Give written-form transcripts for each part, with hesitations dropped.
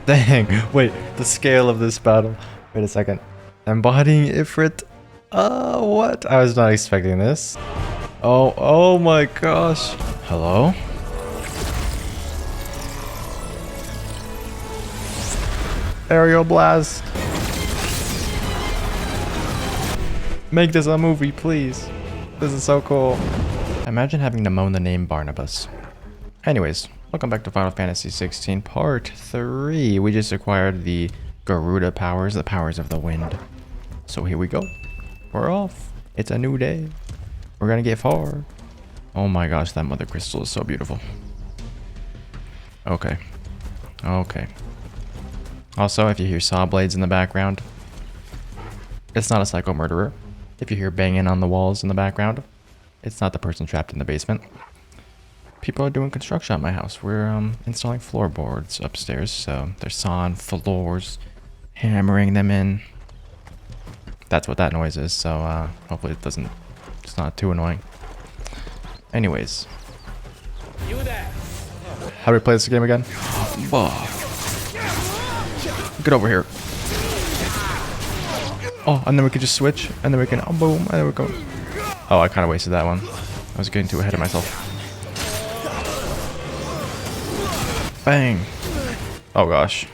Dang, wait, the scale of this battle. Wait a second. Embodying Ifrit? What? I was not expecting this. Oh my gosh. Hello? Aerial blast. Make this a movie, please. This is so cool. Imagine having to moan the name Barnabas. Anyways, welcome back to Final Fantasy 16 Part 3. We just acquired the Garuda powers, the powers of the wind. So here we go. We're off. It's a new day. We're gonna get far. Oh my gosh, that mother crystal is so beautiful. Okay. Okay. Also, if you hear saw blades in the background, it's not a psycho murderer. If you hear banging on the walls in the background, it's not the person trapped in the basement. People are doing construction at my house. We're installing floorboards upstairs, so they're sawing floors, hammering them in. That's what that noise is, so hopefully it's not too annoying. Anyways. You there. How do we play this game again? Get over here. Oh, and then we can just switch, and then we can, boom, and then we go. Oh, I kind of wasted that one. I was getting too ahead of myself. Bang. Oh gosh.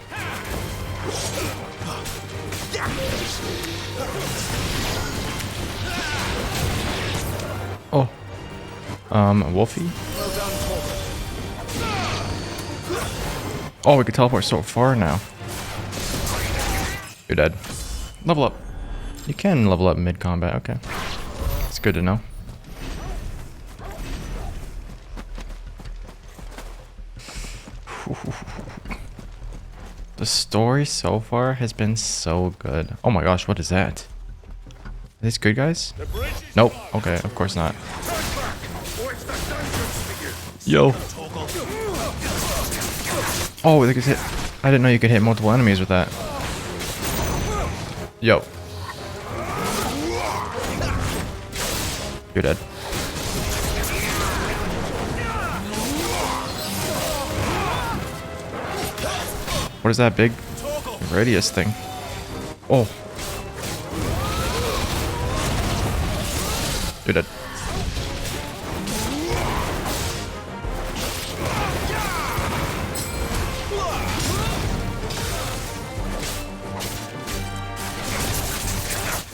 Oh. Wolfie? Oh, we can teleport so far now. You're dead. Level up. You can level up mid-combat, okay. It's good to know. The story so far has been so good. Oh my gosh, what is that? Are these good guys? Nope. Okay, of course not. Yo. Oh, they could hit. I didn't know you could hit multiple enemies with that. Yo. You're dead. What is that big radius thing? Oh. You're dead.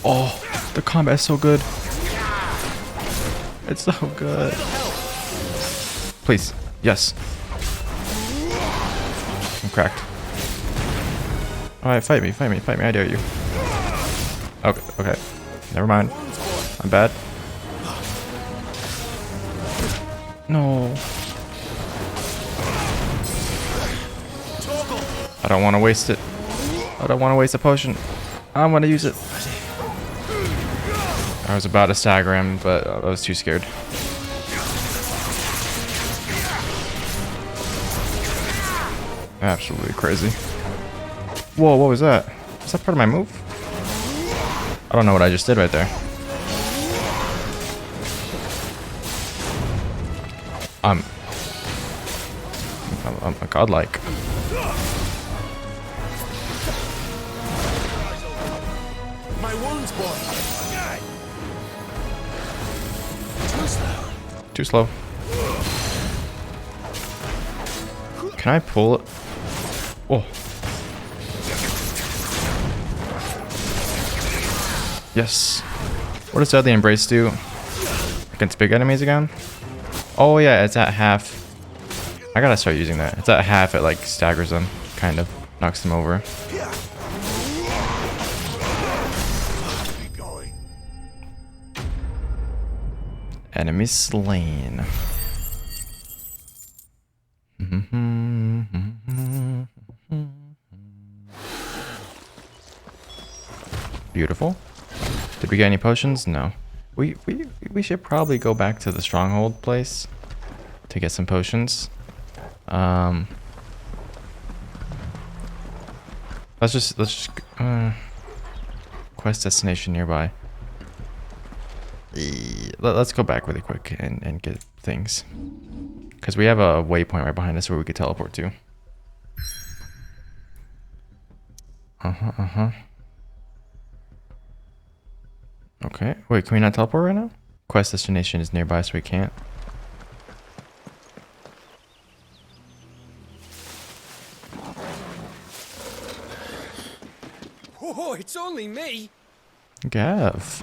Oh, the combat is so good. It's so good. Please. Yes. I'm cracked. Alright, fight me, I dare you. Okay, okay. Never mind. I'm bad. No. I don't want to waste it. I don't want to waste a potion. I want to use it. I was about to stagger him, but I was too scared. Absolutely crazy. Whoa, what was that? Is that part of my move? I don't know what I just did right there. I'm a godlike. My wounds, boy. Too slow. Can I pull it? Oh. Yes. What does Deadly Embrace do? Against big enemies again? Oh yeah, it's at half. I gotta start using that. It's at half, it like staggers them, kind of. Knocks them over. Enemy slain. Beautiful. Did we get any potions? No. We should probably go back to the stronghold place to get some potions. Let's just quest destination nearby. Let's go back really quick and get things, because we have a waypoint right behind us where we could teleport to. Okay. Wait, can we not teleport right now? Quest destination is nearby, so we can't. Oh, it's only me. Gav.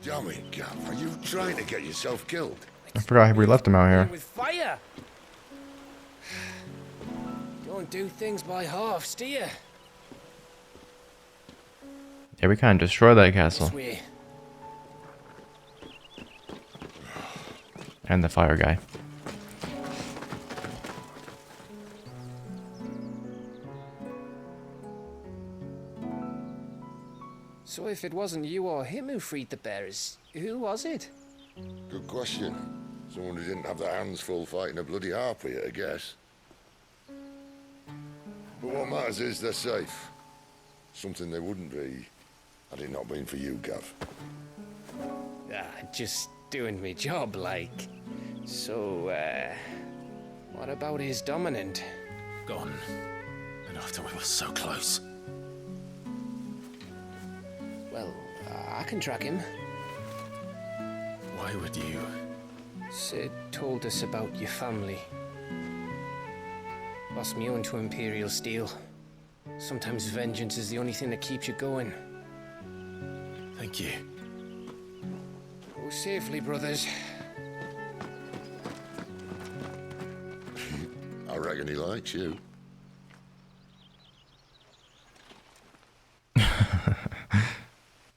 Damn it, Gav. Are you trying to get yourself killed? I forgot we left him out here. With fire. Don't do things by halves, do you? Yeah, we kind of destroyed that castle. This way. And the fire guy. So if it wasn't you or him who freed the bearers, who was it? Good question. Someone who didn't have their hands full fighting a bloody harpy, I guess. But what matters is they're safe. Something they wouldn't be had it not been for you, Gav. Just doing me job, like. So, what about his dominant? Gone. And after we were so close. Well, I can track him. Why would you? Cid told us about your family. Lost me own to Imperial Steel. Sometimes vengeance is the only thing that keeps you going. Thank you. Go safely, brothers. I reckon he likes you.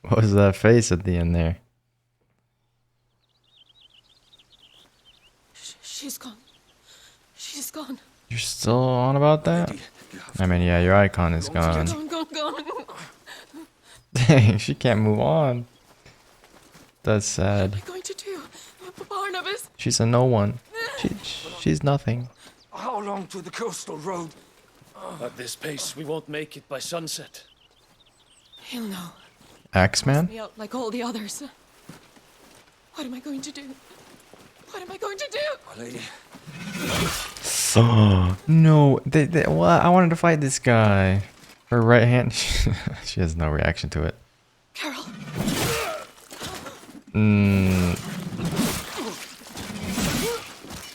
What was that face at the end there? She's gone. She's gone. You're still on about that? I mean, yeah, your icon is gone. Gone. Dang, she can't move on. That's sad. What am I going to do? Barnabas? She's a no one. She's nothing. How long to the coastal road? At this pace, we won't make it by sunset. He'll know. Axeman? Me out like all the others. What am I going to do? What am I going to do? Lady, Oh, no. What? I wanted to fight this guy. Her right hand. She has no reaction to it. Carol.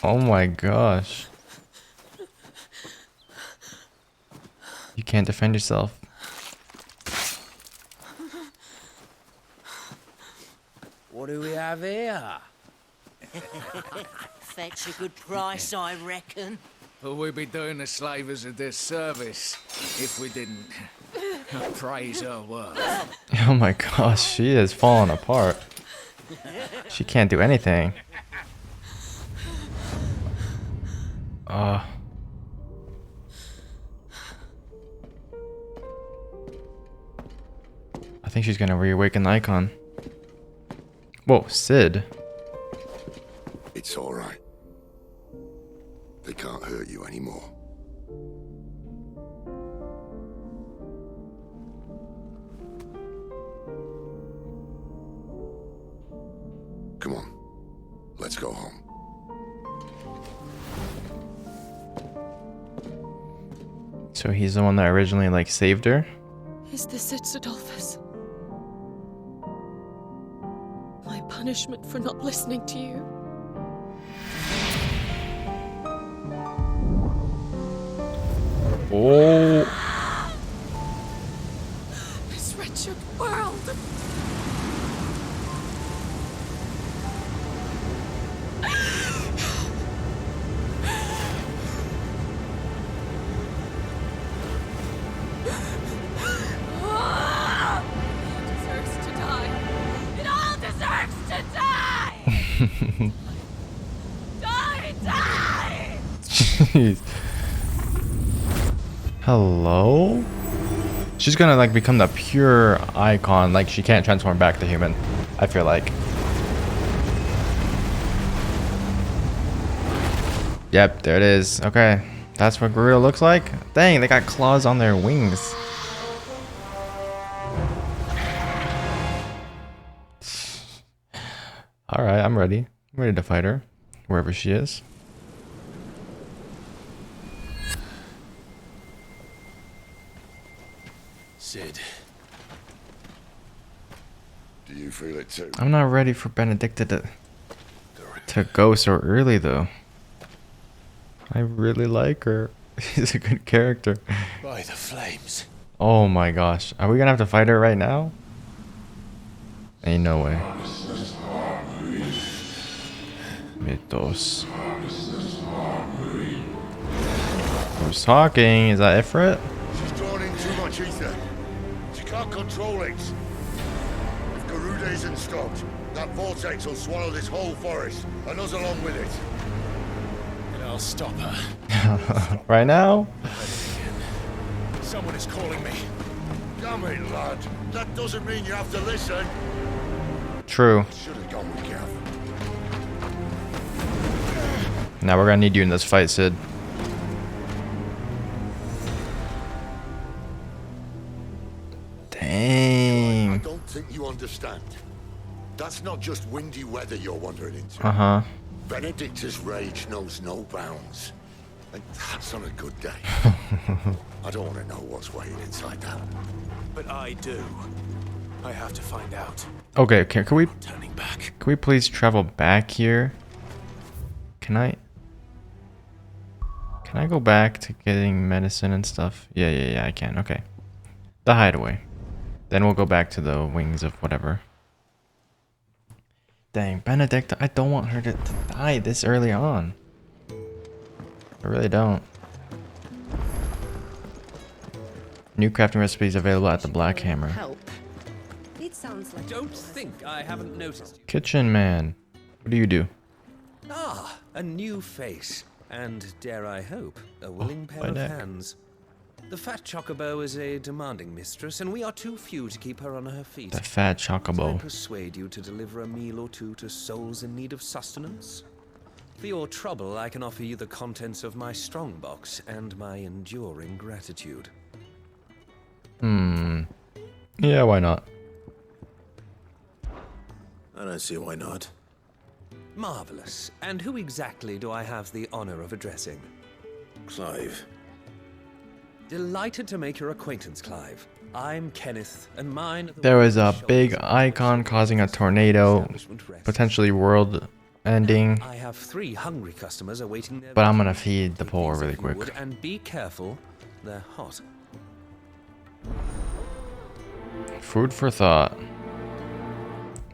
Oh my gosh. You can't defend yourself. What do we have here? Fetch a good price, I reckon. but we'd be doing the slavers a disservice if we didn't praise her work. Oh my gosh, she is falling apart. She can't do anything. I think she's gonna reawaken the icon. Whoa, Cid. It's all right. They can't hurt you anymore. Come on. Let's go home. So he's the one that originally like saved her? Is this it, Adolphus? My punishment for not listening to you? Oh. This wretched world! Jeez. Hello? She's gonna like become the pure icon. Like she can't transform back to human, I feel like. Yep, there it is. Okay. That's what Garuda looks like? Dang, they got claws on their wings. Alright, I'm ready. I'm ready to fight her. Wherever she is. Cid. Do you feel it too? I'm not ready for Benedikta to go so early though. I really like her. She's a good character. By the flames. Oh my gosh. Are we gonna have to fight her right now? Ain't no way. Mythos. Who's talking? Is that Ifrit? She's drawn in too much ether. She can't control it. If Garuda isn't stopped, that vortex will swallow this whole forest, and us along with it. And I'll stop her. Right now? Someone is calling me. Damn it, lad. That doesn't mean you have to listen. True. Should have gone with Gav. Now we're gonna need you in this fight, Cid. I Dang. don't think you understand. That's not just windy weather you're wandering into. Uh-huh. Benedikta's rage knows no bounds. And that's on a good day. I don't want to know what's waiting inside that. But I do. I have to find out. Okay, can we Turning back. please travel back here? Can I go back to getting medicine and stuff? Yeah, I can. Okay. The hideaway. Then we'll go back to the wings of whatever. Dang, Benedikta, I don't want her to die this early on. I really don't. New crafting recipes available at the Black Hammer. Help. It sounds like Don't think I haven't noticed you. Kitchen man. What do you do? Ah, a new face. And, dare I hope, a willing pair my of neck. hands. The fat chocobo is a demanding mistress, and we are too few to keep her on her feet. The fat Can I chocobo. persuade you to deliver a meal or two to souls in need of sustenance? For your trouble, I can offer you the contents of my strongbox and my enduring gratitude. Yeah, why not? I don't see why not. Marvelous. And who exactly do I have the honor of addressing? Clive. Delighted to make your acquaintance, Clive. I'm Kenneth, and mine... are the There was a shoulders big of the icon causing a tornado, establishment rests. potentially world ending. I have 3 hungry customers awaiting their... But I'm gonna feed the Take poor these really if you quick. would, and be careful, they're hot. Food for thought.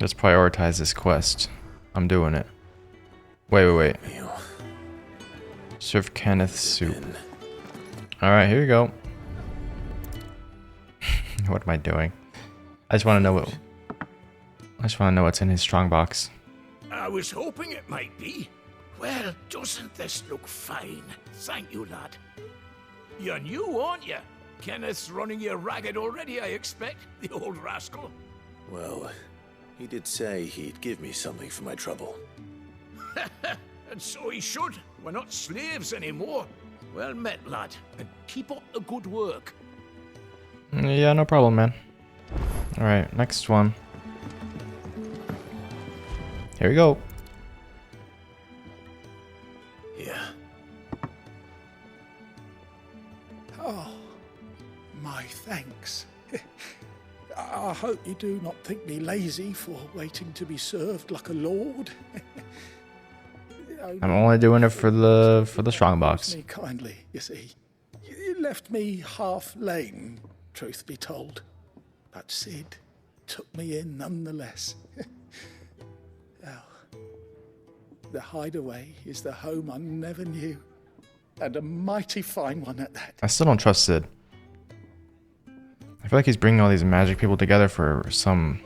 Let's prioritize this quest. I'm doing it. Wait. Meal. Serve Kenneth soup. Alright, here you go. What am I doing? I just want to know what... I just want to know what's in his strongbox. I was hoping it might be. Well, doesn't this look fine? Thank you, lad. You're new, aren't you? Kenneth's running you ragged already, I expect, the old rascal. Well, he did say he'd give me something for my trouble. And so he should. We're not slaves anymore. Well met, lad, and keep up the good work. Yeah, no problem, man. Alright, next one. Here we go. Yeah. Oh, my thanks. I hope you do not think me lazy for waiting to be served like a lord. I'm only doing it for the strongbox. Me kindly, you see. You left me half lame, truth be told. But Cid took me in nonetheless. Well, the hideaway is the home I never knew. And a mighty fine one at that. I still don't trust Cid. I feel like he's bringing all these magic people together for some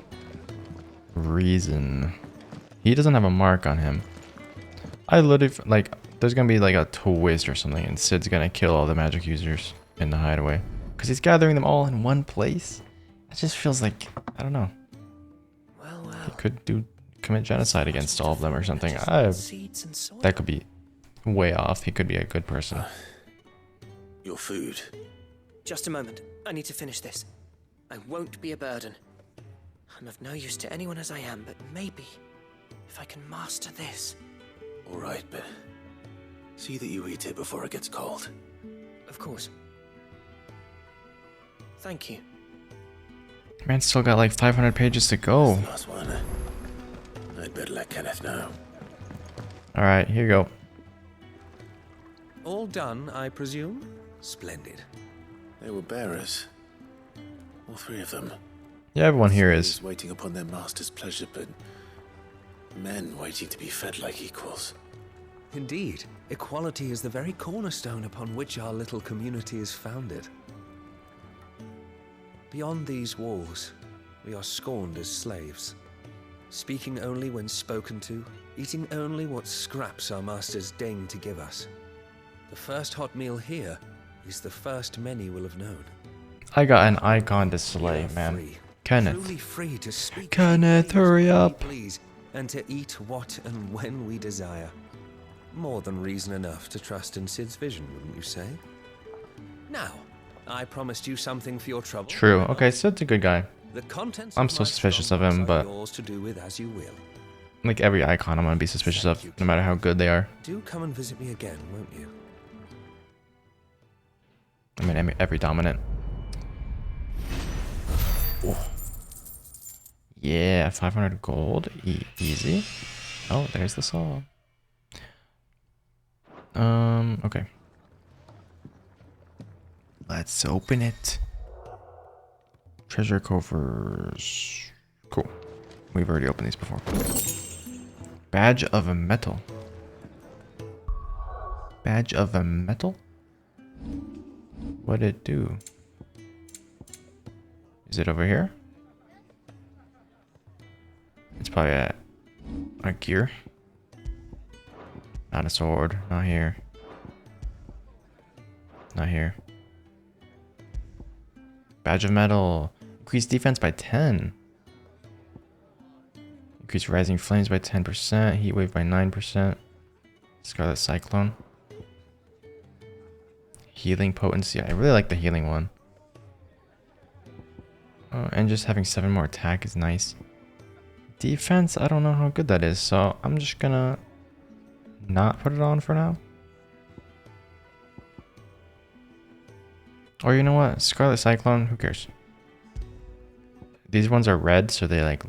reason. He doesn't have a mark on him. I literally, like, there's gonna be like a twist or something and Cid's gonna kill all the magic users in the hideaway. Because he's gathering them all in one place. It just feels like, I don't know. Well. He could commit genocide against all of them or something. That could be way off. He could be a good person. Your food. Just a moment. I need to finish this. I won't be a burden. I'm of no use to anyone as I am, but maybe if I can master this. All right, but see that you eat it before it gets cold. Of course. Thank you. Man, still got like 500 pages to go. Last one. I'd better let Kenneth know. Alright, here you go. All done, I presume? Splendid. They were bearers. All three of them. Yeah, everyone here is. Slaves waiting upon their master's pleasure, but men waiting to be fed like equals. Indeed, equality is the very cornerstone upon which our little community is founded. Beyond these walls, we are scorned as slaves, speaking only when spoken to, eating only what scraps our masters deign to give us. The first hot meal here is the first many will have known. I got an icon to slay, man. Free, Kenneth. truly free to speak Kenneth, hurry up. please, and to eat what and when we desire. More than reason enough to trust in Cid's vision, wouldn't you say? Now, I promised you something for your trouble. True. Okay, Cid's a good guy. The contents I'm of so my suspicious of strongbox him, are but yours to do with as you will. like every icon I'm gonna be suspicious of, no matter how good they are. Do come and visit me again, won't you? I mean, every dominant. Oh. Yeah, 500 gold. Easy. Oh, there's the saw. Okay. Let's open it. Treasure coffers. Cool. We've already opened these before. Badge of a metal. Badge of a metal? What'd it do? Is it over here? It's probably a gear. Not a sword. Not here. Not here. Badge of metal. Increase defense by 10. Increase rising flames by 10%. Heat wave by 9%. Scarlet cyclone. Healing potency. I really like the healing one. Oh, and just having 7 more attack is nice. Defense, I don't know how good that is, so I'm just gonna not put it on for now. Or you know what? Scarlet Cyclone, who cares? These ones are red, so they like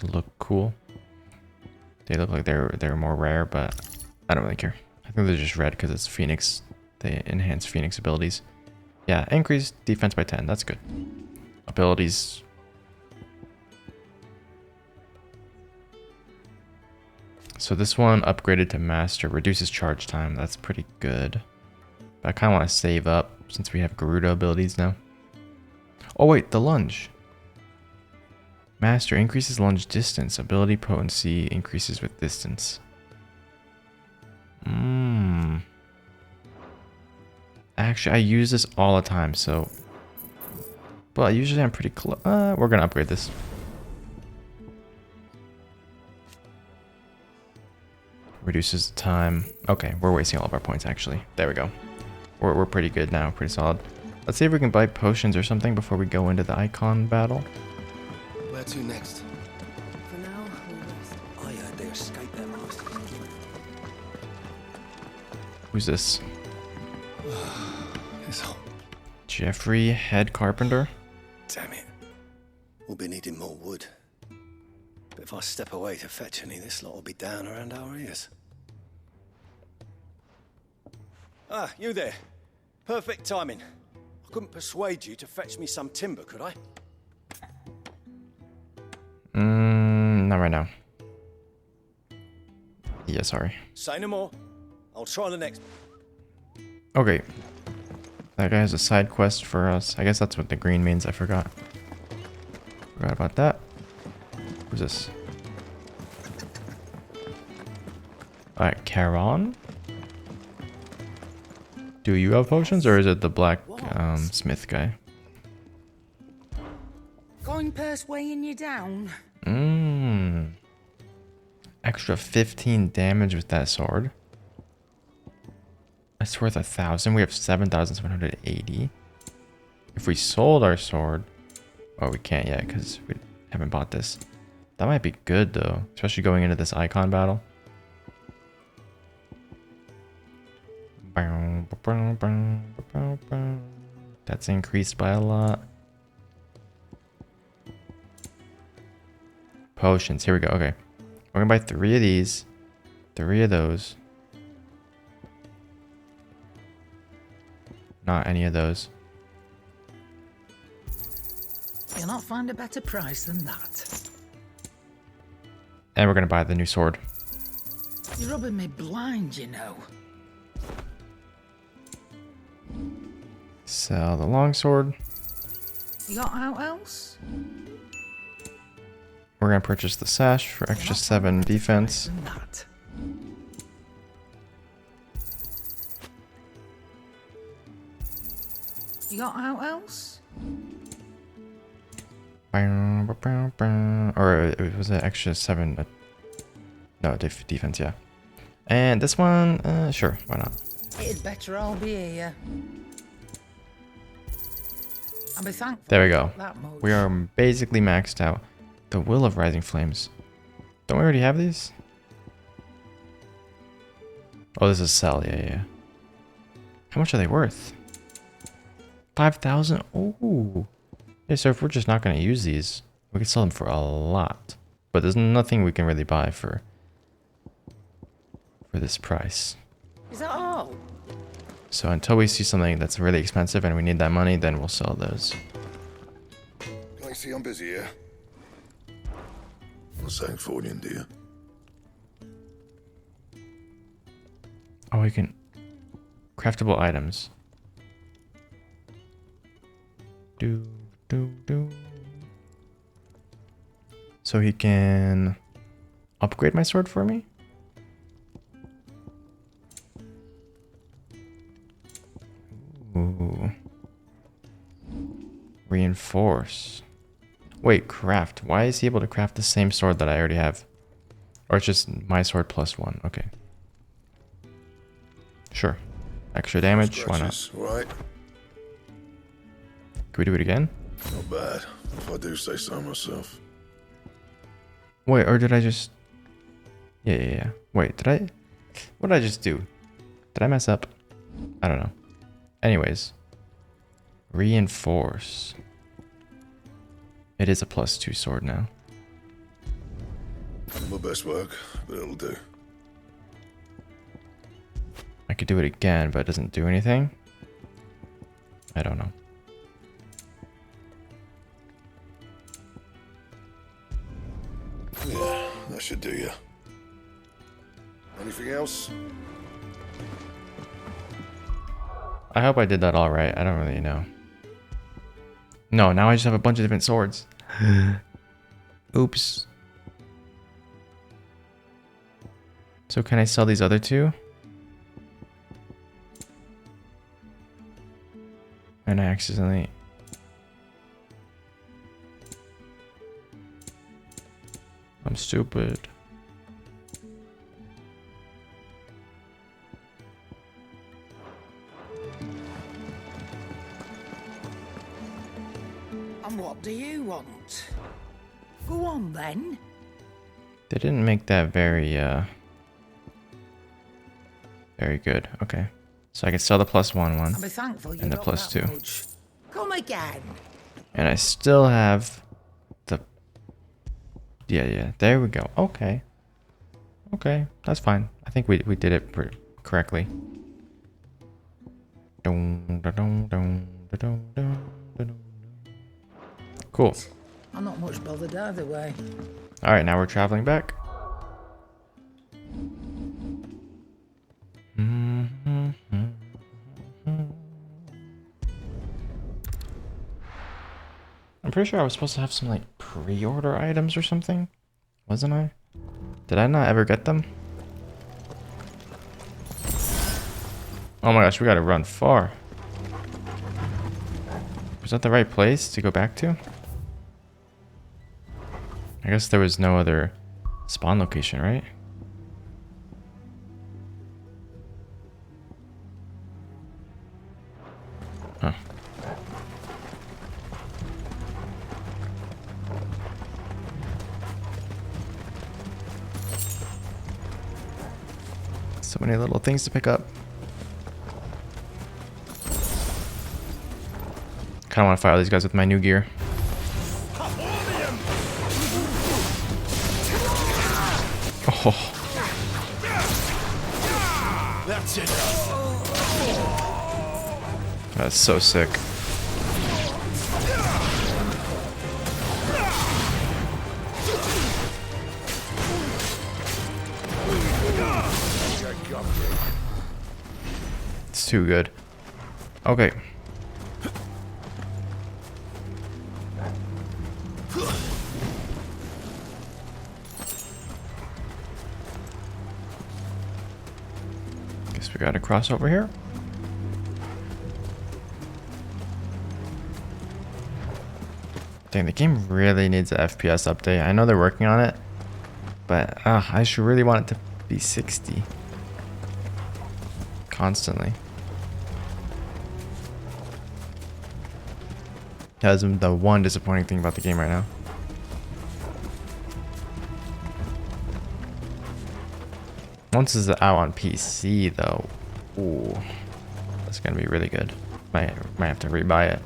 look cool. They look like they're more rare, but I don't really care. I think they're just red because it's Phoenix. They enhance Phoenix abilities. Yeah, increase defense by 10. That's good. Abilities. So this one upgraded to master, reduces charge time. That's pretty good. But I kind of want to save up since we have Garuda abilities now. Oh wait, the lunge. Master increases lunge distance. Ability potency increases with distance. Actually, I use this all the time, so... But usually I'm pretty close. We're going to upgrade this. Reduces the time. Okay, we're wasting all of our points, actually. There we go. We're pretty good now. Pretty solid. Let's see if we can buy potions or something before we go into the icon battle. Where to next? For now, we'll rest. I heard they escaped their masters. Who's this? It's hot. Jeffrey Head Carpenter? Damn it. We'll be needing more wood. But if I step away to fetch any, this lot will be down around our ears. Ah, you there. Perfect timing. I couldn't persuade you to fetch me some timber, could I? Not right now. Yeah, sorry. Say no more. I'll try the next. Okay. That guy has a side quest for us. I guess that's what the green means. I forgot. Forgot about that. Who's this? Alright, Charon? Do you have potions, or is it the black smith guy? Going purse weighing you down? Extra 15 damage with that sword. That's worth 1,000. We have 7,780. If we sold our sword... Oh, we can't yet because we haven't bought this. That might be good though, especially going into this icon battle. That's increased by a lot. Potions. Here we go. Okay. We're gonna buy 3 of these. 3 of those. Not any of those. You'll not find a better price than that. And we're gonna buy the new sword. You're rubbing me blind, you know. Sell the longsword. You got out else? We're gonna purchase the sash for extra 7 defense. Than that. You got out else? Or it was an extra 7. No, defense, yeah. And this one, sure, why not? It'd better all be here. I'll be thankful. There we go. That much. We are basically maxed out. The Will of Rising Flames. Don't we already have these? Oh, this is sell, yeah. How much are they worth? 5,000? Oh. Yeah, so if we're just not going to use these, we can sell them for a lot. But there's nothing we can really buy for this price. Is that all? So until we see something that's really expensive and we need that money, then we'll sell those. I see I'm busy here. I'm saying for you, dear. Oh, we can... Craftable items. Do. So he can upgrade my sword for me? Ooh. Reinforce. Wait, craft. Why is he able to craft the same sword that I already have? Or it's just my sword plus 1. Okay. Sure. Extra damage. Why not? Right. Can we do it again? Not bad, if I do say so myself. Wait, or did I just... Yeah. Wait, did I... What did I just do? Did I mess up? I don't know. Anyways. Reinforce. It is a +2 sword now. My best work, but it'll do. I could do it again, but it doesn't do anything. I don't know. Yeah, that should do you. Anything else? I hope I did that all right. I don't really know. No, now I just have a bunch of different swords. Oops. So can I sell these other 2? And I accidentally... I'm stupid. And what do you want? Go on then. They didn't make that very good. Okay. So I can sell the +1 one I'll be thankful you and the got +2. that much. Come again. And I still have the... Yeah. There we go. Okay. That's fine. I think we did it correctly. Cool. I'm not much bothered either way. Alright, now we're traveling back. I'm pretty sure I was supposed to have some like pre-order items or something. Wasn't I? Did I not ever get them? Oh my gosh, we gotta run far. Was that the right place to go back to? I guess there was no other spawn location, right? Huh. So many little things to pick up. Kinda wanna fight all these guys with my new gear. Oh. That's it. That's so sick. It's too good. Okay. Guess we gotta cross over here. Dang, the game really needs an FPS update. I know they're working on it, but I should really want it to be 60 constantly. That's the one disappointing thing about the game right now. Once it's out on PC though, ooh, that's gonna be really good. Might have to rebuy it.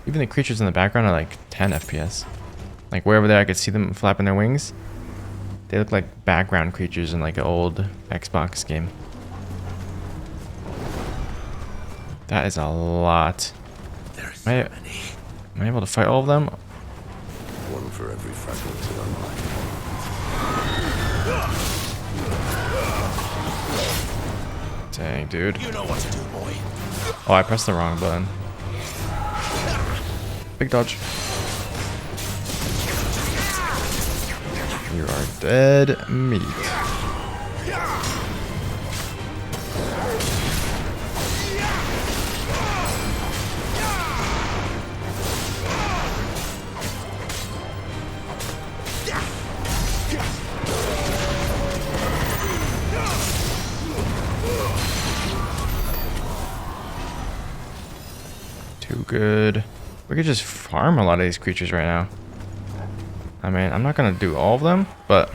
Even the creatures in the background are like 10 FPS. Like way over there I could see them flapping their wings. They look like background creatures in like an old Xbox game. That is a lot. Am I able to fight all of them? One for every fragment of our life. Dang, dude. You know what to do, boy. Oh, I pressed the wrong button. Big dodge. You are dead meat. Too good. We could just farm a lot of these creatures right now. I mean, I'm not gonna do all of them, but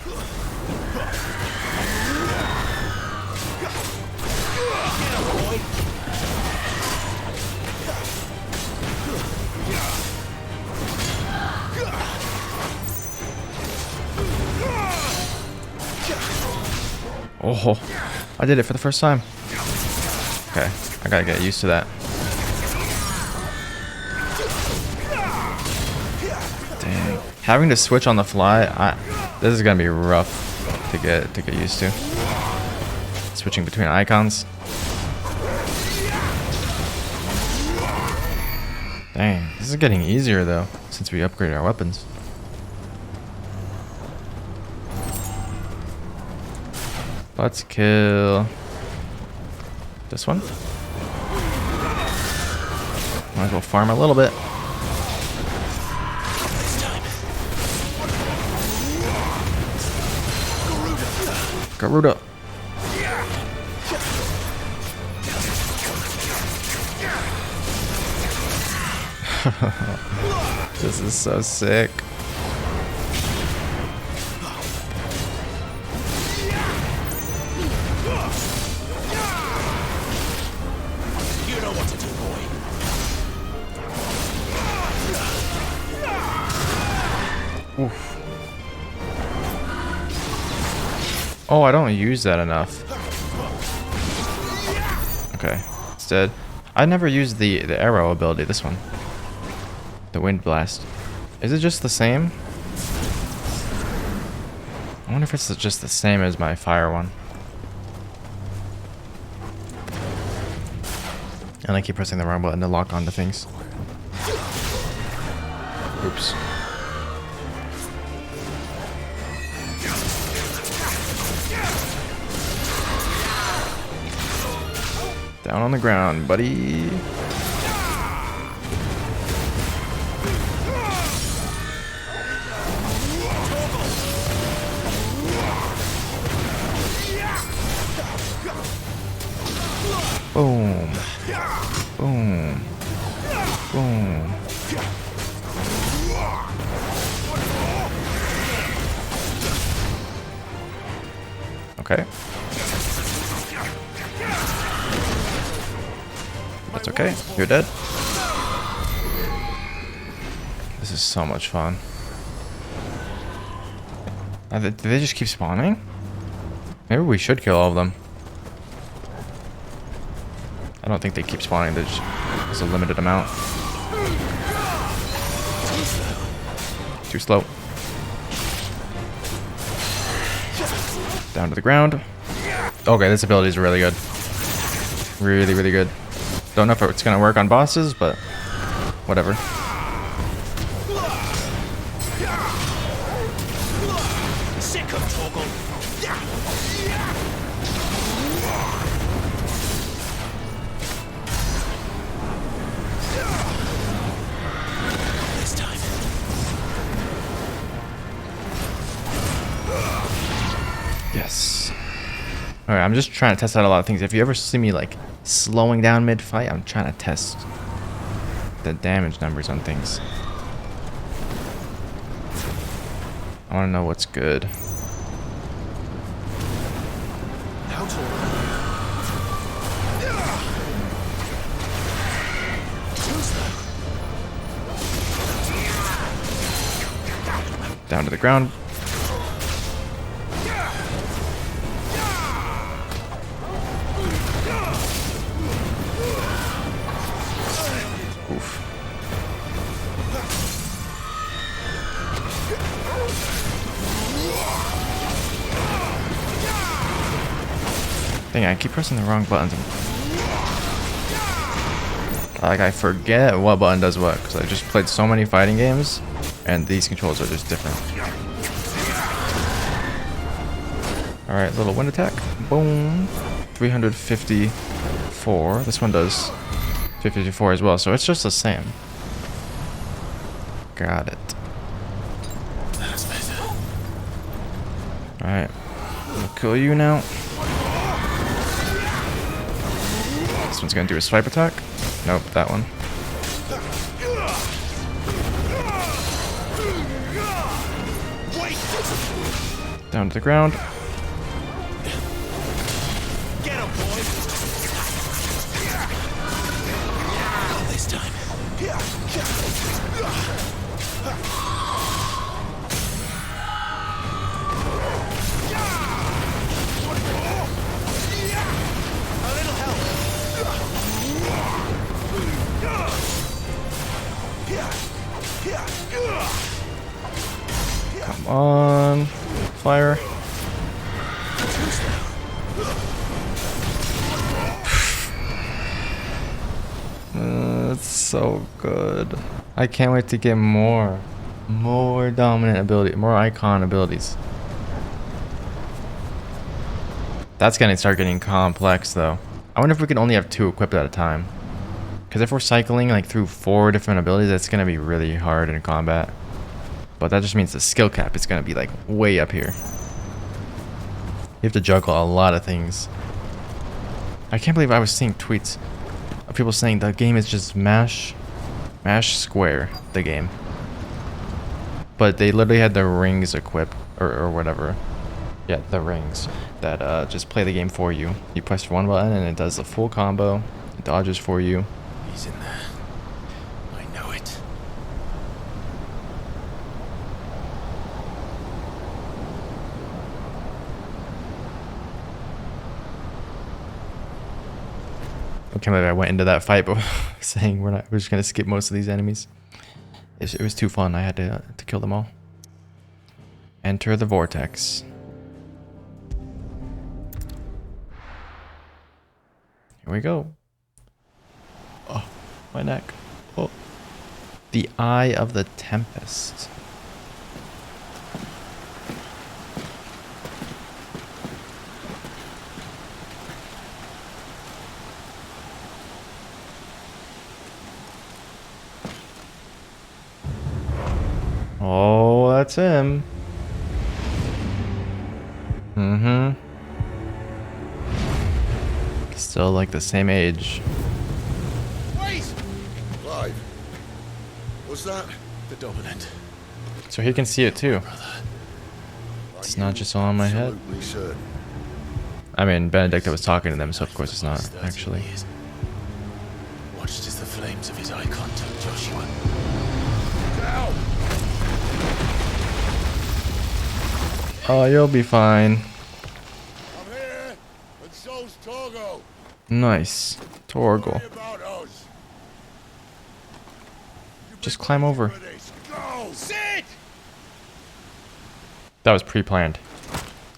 oh, I did it for the first time. Okay, I gotta get used to that. Dang, having to switch on the fly, this is gonna be rough to get used to. Switching between icons. Dang, this is getting easier though since we upgraded our weapons. Let's kill this one. Might as well farm a little bit. Garuda. This is so sick. You know what to do, boy. Oof. Oh, I don't use that enough. Okay, it's dead. I never used the arrow ability, this one. The wind blast. Is it just the same? I wonder if it's just the same as my fire one. And I keep pressing the wrong button to lock onto things. Oops. Down on the ground, buddy. Boom. Boom. Boom. Okay. That's okay. You're dead. This is so much fun. Did they just keep spawning? Maybe we should kill all of them. I don't think they keep spawning. There's a limited amount. Too slow. Down to the ground. Okay, this ability is really good. Really, really good. Don't know if it's gonna work on bosses, but whatever. Yes. Alright, I'm just trying to test out a lot of things. If you ever see me like slowing down mid-fight, I'm trying to test the damage numbers on things. I want to know what's good. Down to the ground. Oof. Dang, I keep pressing the wrong buttons. Like, I forget what button does what, because I just played so many fighting games, and these controls are just different. Alright, little wind attack. Boom. 354. This one does 354 as well, so it's just the same. Got it. That's better. Alright. I'll kill you now. This one's gonna do a swipe attack. Nope, that one. Down to the ground. Get him, boy. Not this time. A little help. Come on. Fire. It's so good. I can't wait to get more dominant ability, more icon abilities. That's gonna start getting complex though. I wonder if we can only have 2 equipped at a time. Because if we're cycling like through 4 different abilities, that's gonna be really hard in combat. But that just means the skill cap is gonna be like way up here. You have to juggle a lot of things. I can't believe I was seeing tweets of people saying the game is just mash square, the game. But they literally had the rings equipped, or whatever. Yeah, the rings that just play the game for you. You press one button and it does the full combo. It dodges for you. He's in there. I know it. I can't believe I went into that fight saying we're just gonna skip most of these enemies. It was too fun. I had to kill them all. Enter the vortex. Here we go. Oh, my neck. Oh. The Eye of the Tempest. Oh, that's him. Mm-hmm. Still like the same age. Wait! Clive. What's that? The dominant. So he can see it too. It's not just all in my head. Absolutely certain. I mean, Benedikta was talking to them, so of course it's not, actually. Watched as the flames of his EIKON took Joshua. Get out! Oh, you'll be fine. I'm here, and so's Torgo. Nice. Torgal. Worry about us. Just climb over. Go, Cid! That was pre-planned.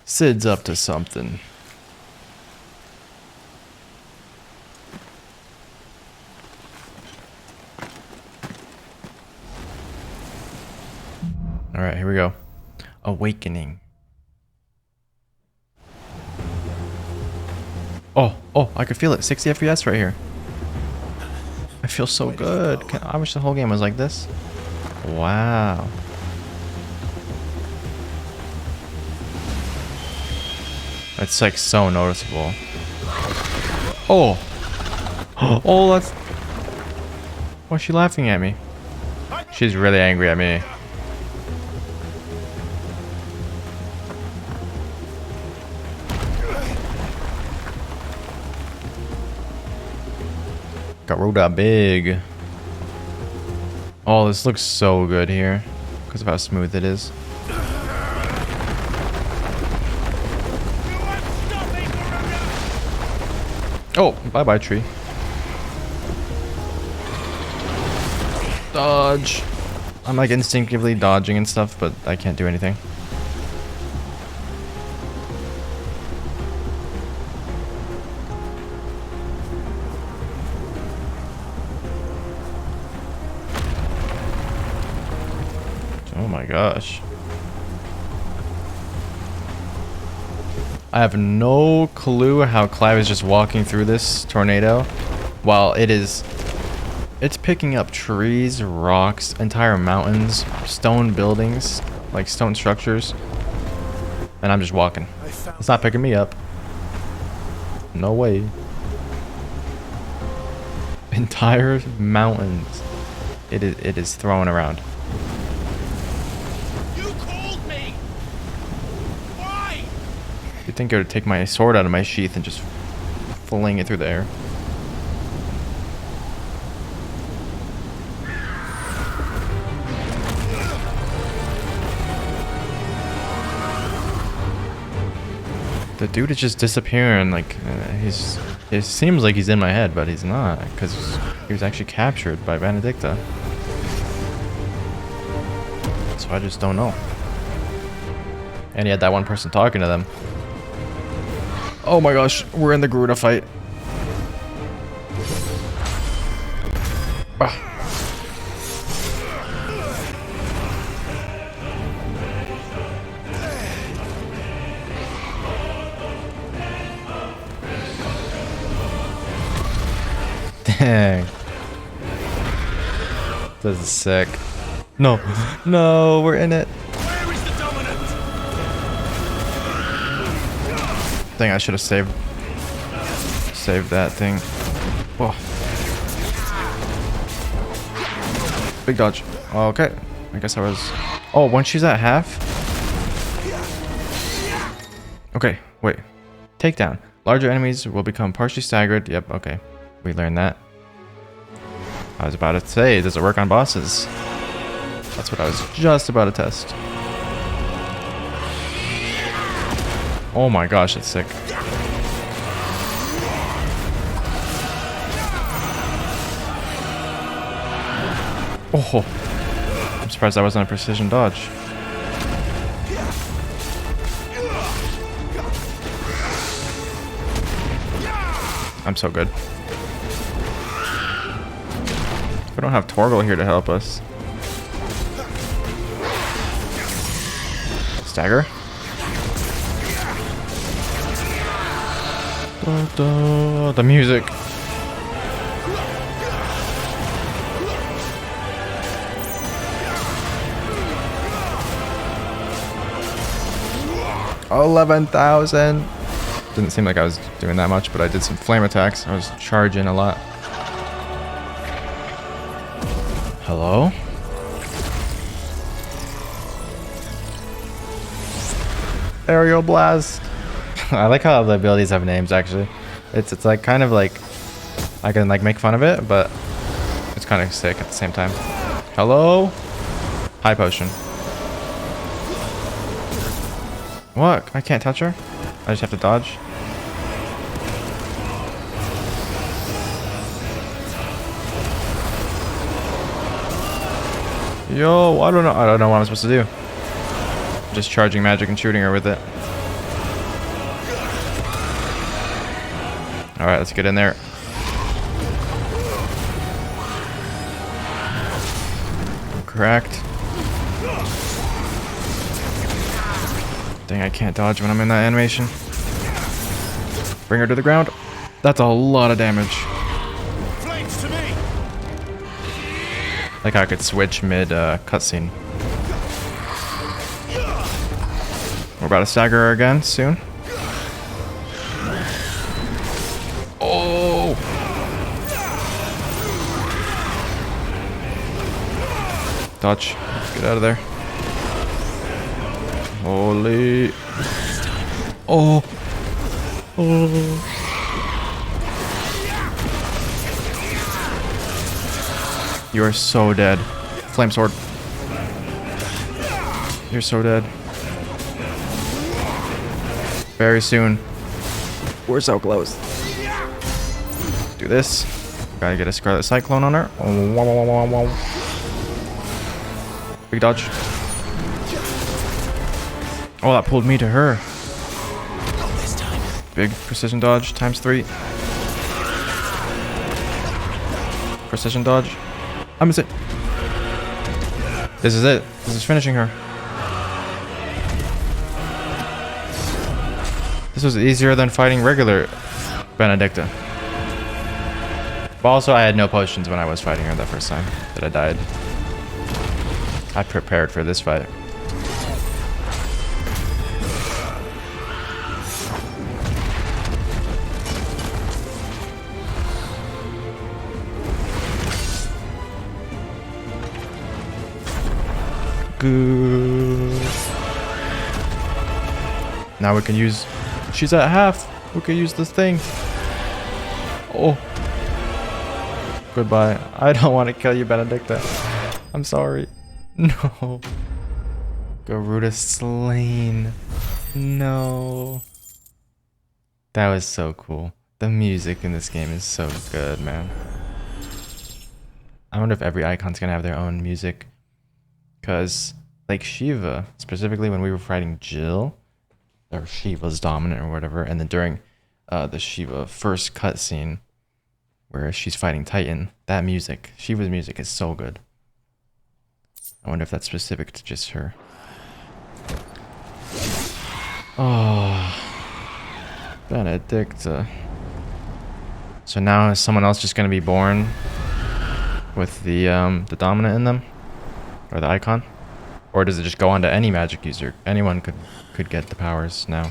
Cid's up to something. Alright, here we go. Awakening. Oh, I could feel it. 60 FPS right here. I feel so good. I wish the whole game was like this. Wow. It's like so noticeable. Oh. Oh, that's... Why is she laughing at me? She's really angry at me. Garuda big. Oh, this looks so good here because of how smooth it is. Oh, bye-bye tree. Dodge. I'm like instinctively dodging and stuff, but I can't do anything. Oh my gosh. I have no clue how Clive is just walking through this tornado while it's picking up trees, rocks, entire mountains, stone buildings, like stone structures, and I'm just walking. It's not picking me up. No way. Entire mountains. It is thrown around. You'd think I would take my sword out of my sheath and just fling it through the air. The dude is just disappearing. Like it seems like he's in my head, but he's not, because he was actually captured by Benedikta. So I just don't know. And he had that one person talking to them. Oh my gosh, we're in the Garuda fight. Ah. Dang. This is sick. No, no, we're in it. Thing I should have saved that thing. Whoa. Big dodge. Okay. I guess I was... Oh, when she's at half? Okay, wait. Takedown. Larger enemies will become partially staggered. Yep, okay. We learned that. I was about to say, does it work on bosses? That's what I was just about to test. Oh my gosh, that's sick. Oh, I'm surprised that wasn't a precision dodge. I'm so good. We don't have Torgal here to help us. Stagger. The music. $11,000. Didn't seem like I was doing that much, but I did some flame attacks. I was charging a lot. Hello? Aerial blast. I like how the abilities have names, actually. It's like kind of like I can like make fun of it, but it's kind of sick at the same time. Hello? High potion. What? I can't touch her? I just have to dodge? Yo, I don't know what I'm supposed to do. Just charging magic and shooting her with it. Alright, let's get in there. Correct. Dang, I can't dodge when I'm in that animation. Bring her to the ground. That's a lot of damage. Flames to me. Like I could switch mid cutscene. We're about to stagger her again soon. Oh! Dodge. Get out of there. Holy. Oh. Oh. You are so dead. Flame sword. You're so dead. Very soon. We're so close. Do this. Gotta get a Scarlet Cyclone on her. Big dodge. Oh, that pulled me to her. Big precision dodge times 3. Precision dodge. I miss it. This is it. This is finishing her. This was easier than fighting regular Benedikta. But also, I had no potions when I was fighting her the first time that I died. I prepared for this fight. Good. Now we can use... She's at half. We can use this thing. Oh. Goodbye. I don't want to kill you, Benedikta. I'm sorry. No. Garuda slain. No. That was so cool. The music in this game is so good, man. I wonder if every icon's gonna have their own music. Because, like Shiva, specifically when we were fighting Jill, or Shiva's dominant or whatever, and then during the Shiva first cutscene, where she's fighting Titan, that music, Shiva's music is so good. I wonder if that's specific to just her. Oh, Benedikta. So now is someone else just gonna be born with the dominant in them? Or the icon? Or does it just go on to any magic user? Anyone could get the powers now.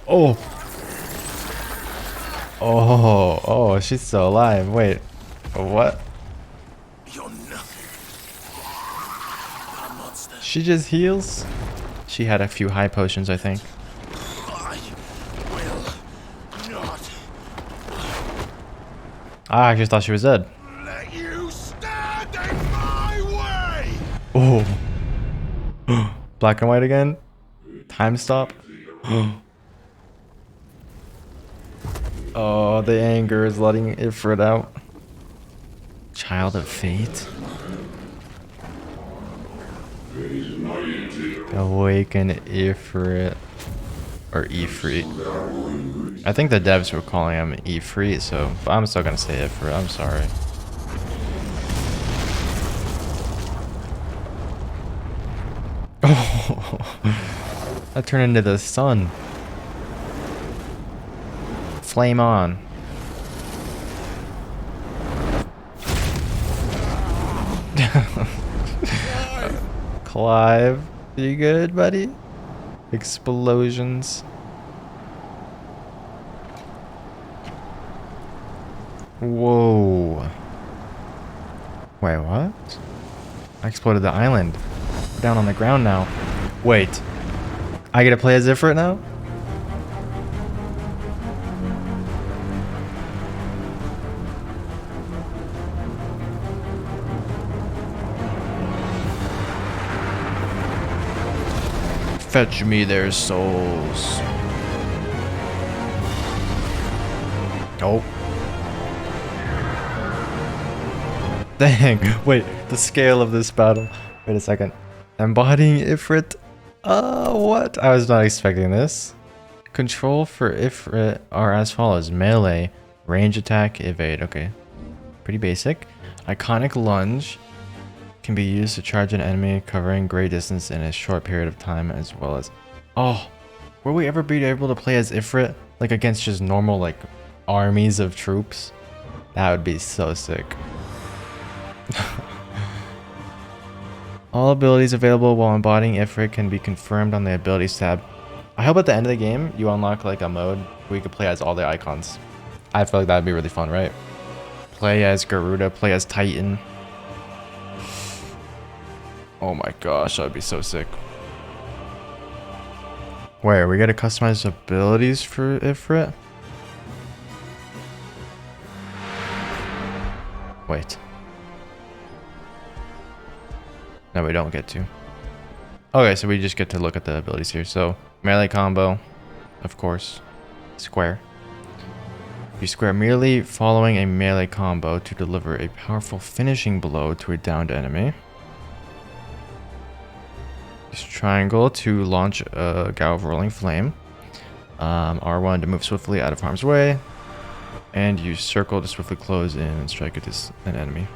Oh! Oh, she's still alive. Wait, what? She just heals? She had a few high potions, I think. I just thought she was dead. Let you stand in my way! Oh. Black and white again? Time stop? Oh, the anger is letting Ifrit out. Child of Fate? Awaken Ifrit. Or Ifrit. I think the devs were calling him Ifrit, so but I'm still gonna say Ifrit. I'm sorry. Oh, that turned into the sun. Flame on. Clive, you good, buddy? Explosions. Whoa. Wait, what? I exploded the island. We're down on the ground now. Wait. I get to play as Ifrit now? Fetch me their souls. Oh. Dang. Wait, the scale of this battle. Wait a second. Embodying Ifrit? What? I was not expecting this. Control for Ifrit are as follows. Melee, range attack, evade. Okay. Pretty basic. Iconic lunge can be used to charge an enemy covering great distance in a short period of time, as well as... Oh, will we ever be able to play as Ifrit? Like against just normal like armies of troops? That would be so sick. All abilities available while embodying Ifrit can be confirmed on the abilities tab. I hope at the end of the game you unlock like a mode where you can play as all the icons. I feel like that'd be really fun, right? Play as Garuda, play as Titan. Oh my gosh, that'd be so sick. Wait, we gotta customize abilities for Ifrit? Wait. No, we don't get to. Okay, so we just get to look at the abilities here. So, melee combo, of course. Square. You square merely following a melee combo to deliver a powerful finishing blow to a downed enemy. Use triangle to launch a gale of rolling flame. R1 to move swiftly out of harm's way. And use circle to swiftly close in and strike an enemy.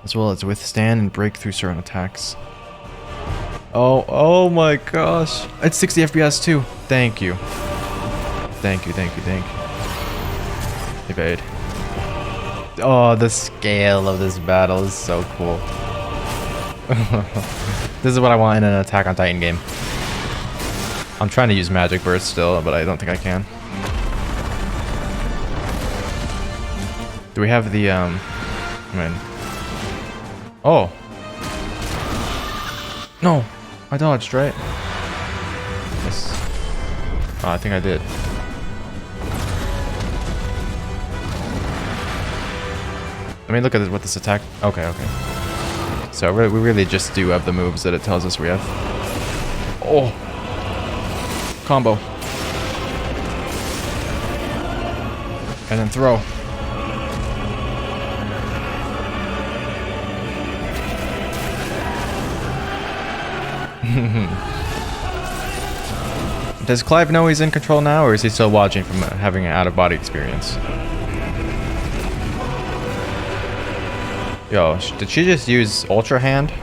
As well as withstand and break through certain attacks. Oh my gosh. It's 60 FPS too. Thank you. Thank you. Evade. Oh, the scale of this battle is so cool. This is what I want in an Attack on Titan game. I'm trying to use Magic Burst still, but I don't think I can. Do we have the, Oh! No! I dodged, right? Yes. Oh, I think I did. Let me look at what this attack... Okay. So we really just do have the moves that it tells us we have. Oh! Combo. And then throw. Does Clive know he's in control now, or is he still watching from having an out-of-body experience? Yo, did she just use Ultra Hand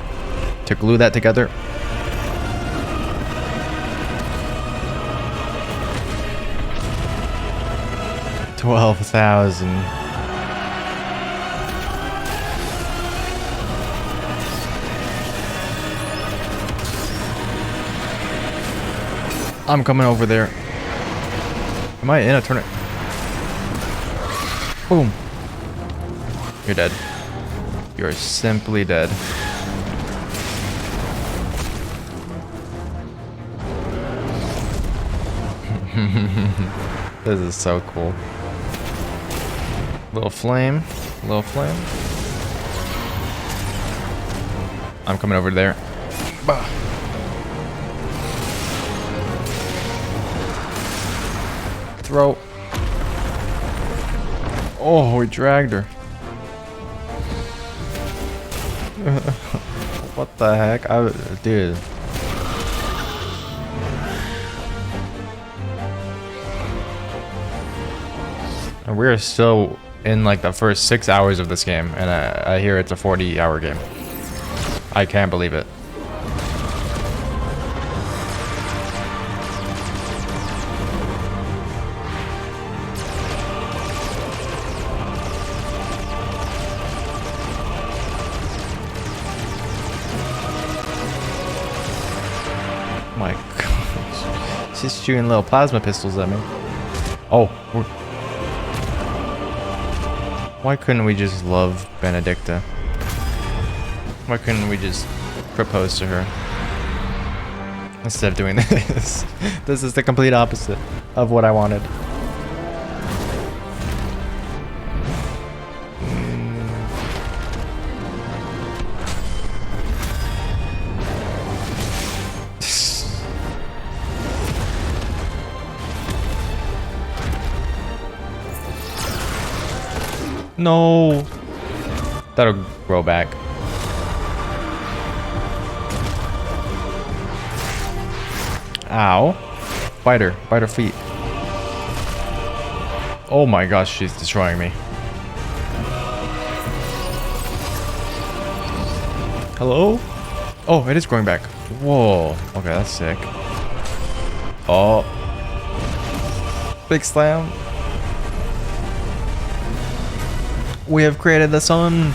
to glue that together? $12,000. I'm coming over there. Am I in a tournament? Boom. You're dead. You're simply dead. This is so cool. Little flame. I'm coming over there. Bah. Throw. Oh, we dragged her. What the heck? Dude. And we're still in like the first 6 hours of this game, and I hear it's a 40-hour game. I can't believe it. My gosh. She's shooting little plasma pistols at me. Oh. Why couldn't we just love Benedikta? Why couldn't we just propose to her? Instead of doing this. This is the complete opposite of what I wanted. No. That'll grow back. Ow. Bite her. Bite her feet. Oh my gosh, she's destroying me. Hello? Oh, it is growing back. Whoa. Okay, that's sick. Oh. Big slam. We have created the sun.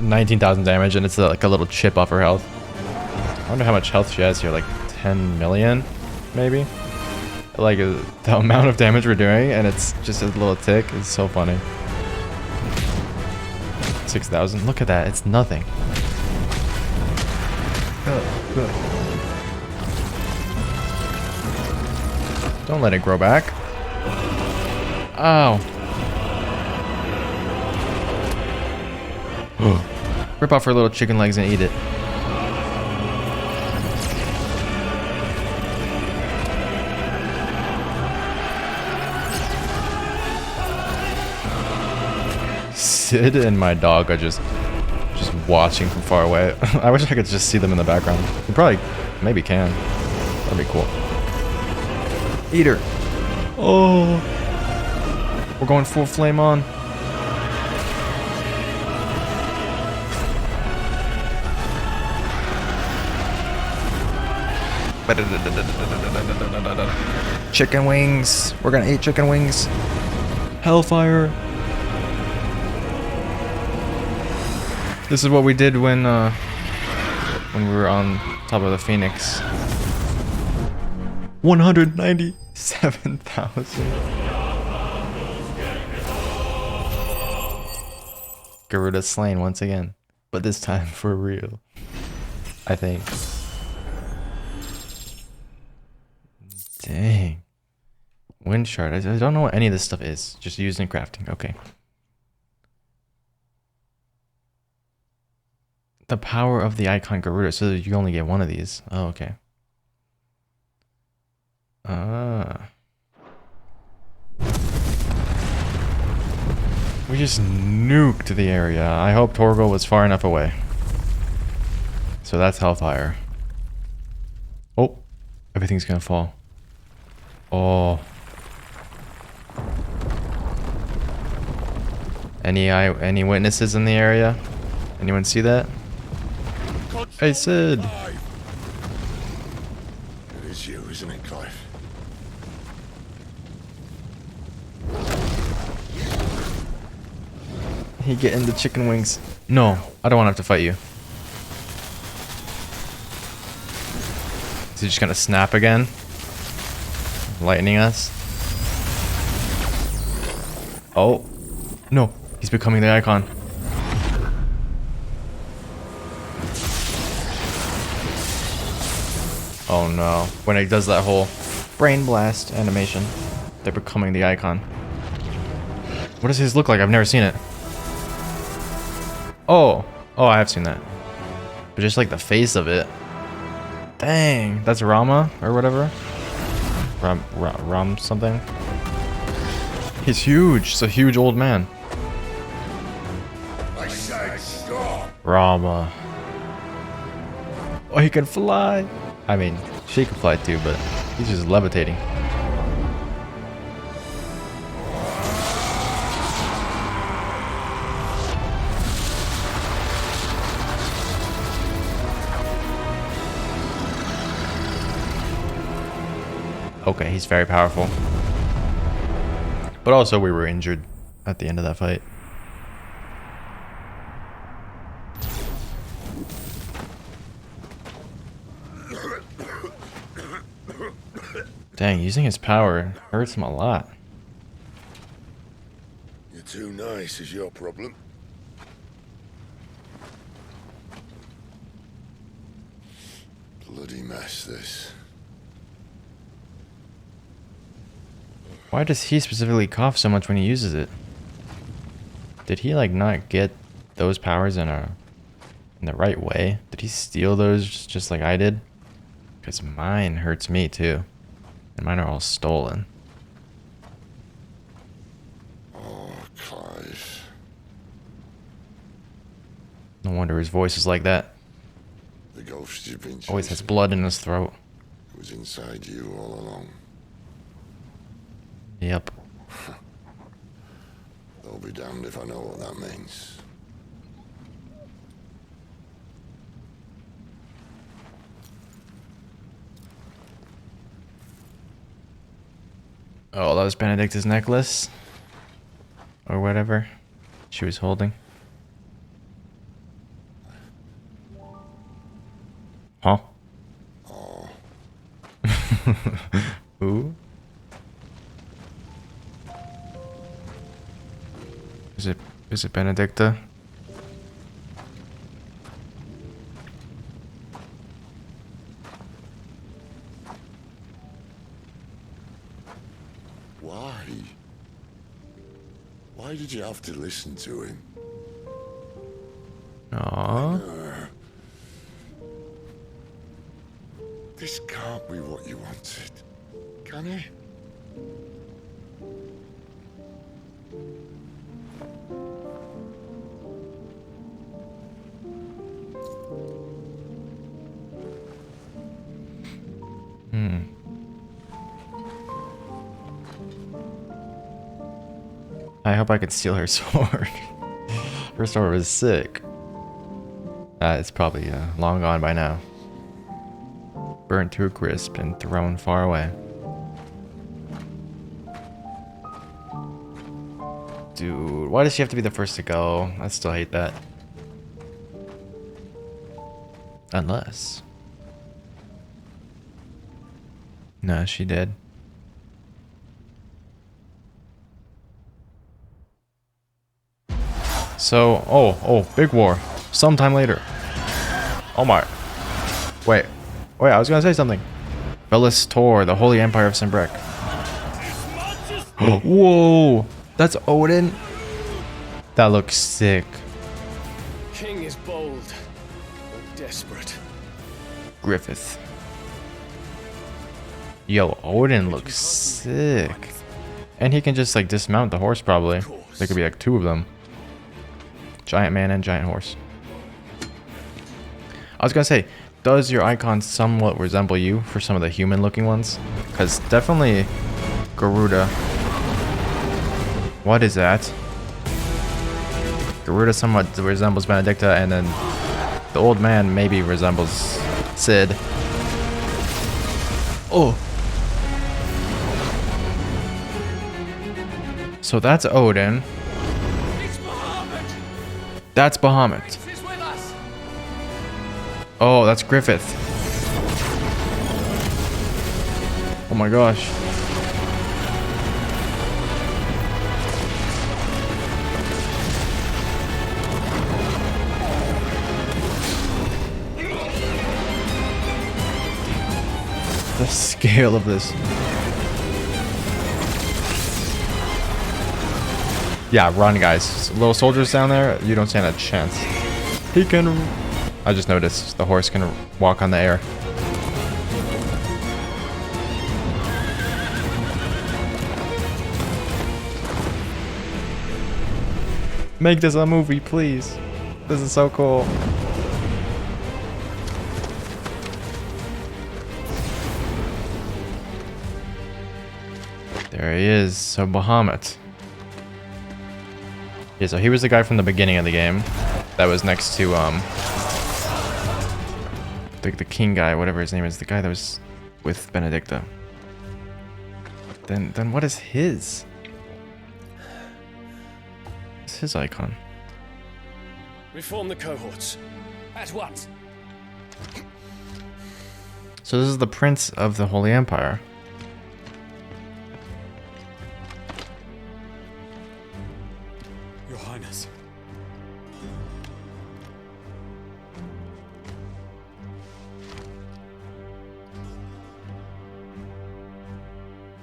19,000 damage, and it's like a little chip off her health. I wonder how much health she has here. Like 10 million, maybe? Like the amount of damage we're doing, and it's just a little tick. It's so funny. 6,000. Look at that. It's nothing. Don't let it grow back. Ow. Rip off her little chicken legs and eat it. Cid and my dog are just watching from far away. I wish I could just see them in the background. You probably, maybe can. That'd be cool. Eat her. Oh. We're going full flame on. Chicken wings. We're gonna eat chicken wings. Hellfire. This is what we did when we were on top of the Phoenix. 197,000. Garuda slain once again, but this time for real. I think. Dang. Wind shard. I don't know what any of this stuff is. Just used in crafting. Okay. The power of the icon Garuda. So you only get one of these. Oh, okay. We just nuked the area. I hope Torgal was far enough away. So that's Hellfire. Oh, everything's gonna fall. Oh. Any witnesses in the area? Anyone see that? Hey, Cid. It is you, isn't it, Clive? He getting the chicken wings. No, I don't want to have to fight you. Is he just gonna snap again? Lightning us? Oh. No, he's becoming the icon. Oh no. When it does that whole brain blast animation, they're becoming the icon. What does his look like? I've never seen it. Oh. Oh, I have seen that. But just like the face of it. Dang. That's RAMUH or whatever. Ram something. He's huge. It's a huge old man. I said stop. RAMUH. Oh, he can fly. I mean, she can fly too, but he's just levitating. Okay, he's very powerful. But also we were injured at the end of that fight. Dang, using his power hurts him a lot. You're too nice is your problem. Bloody mess, this. Why does he specifically cough so much when he uses it? Did he like not get those powers in the right way? Did he steal those just like I did? Because mine hurts me too. And mine are all stolen. No wonder his voice is like that. The ghost you've been Always has chasing blood in his throat. was inside you all along. Yep. I'll be damned if I know what that means. Oh, that was Benedikta's necklace. Or whatever she was holding. Huh? Oh. Who? Is it Benedikta? Why? Why did you have to listen to him? Aww. This can't be what you wanted, can it? I hope I could steal her sword. Her sword was sick. It's probably long gone by now. Burnt to a crisp and thrown far away. Dude, why does she have to be the first to go? I still hate that. Unless... No, she did. So, oh, big war. Sometime later. Oh my. Wait, I was gonna say something. Tor, the Holy Empire of Simbrek. Whoa, that's Odin? That looks sick. King is bold, or desperate. Griffith. Yo, Odin looks sick. And he can just like dismount the horse probably. There could be like two of them. Giant man and giant horse. I was gonna say, does your icon somewhat resemble you for some of the human looking ones? Because definitely Garuda. What is that? Garuda somewhat resembles Benedikta, and then the old man maybe resembles Cid. Oh. So that's Odin. That's Bahamut. Oh, that's Griffith. Oh my gosh. The scale of this. Yeah, run, guys. Little soldiers down there, you don't stand a chance. He can... I just noticed the horse can walk on the air. Make this a movie, please. This is so cool. There he is. So Bahamut. Yeah, so he was the guy from the beginning of the game that was next to the king guy, whatever his name is, the guy that was with Benedikta. Then what is his? What's his icon? Reform the cohorts. At once. So this is the Prince of the Holy Empire. Your Highness.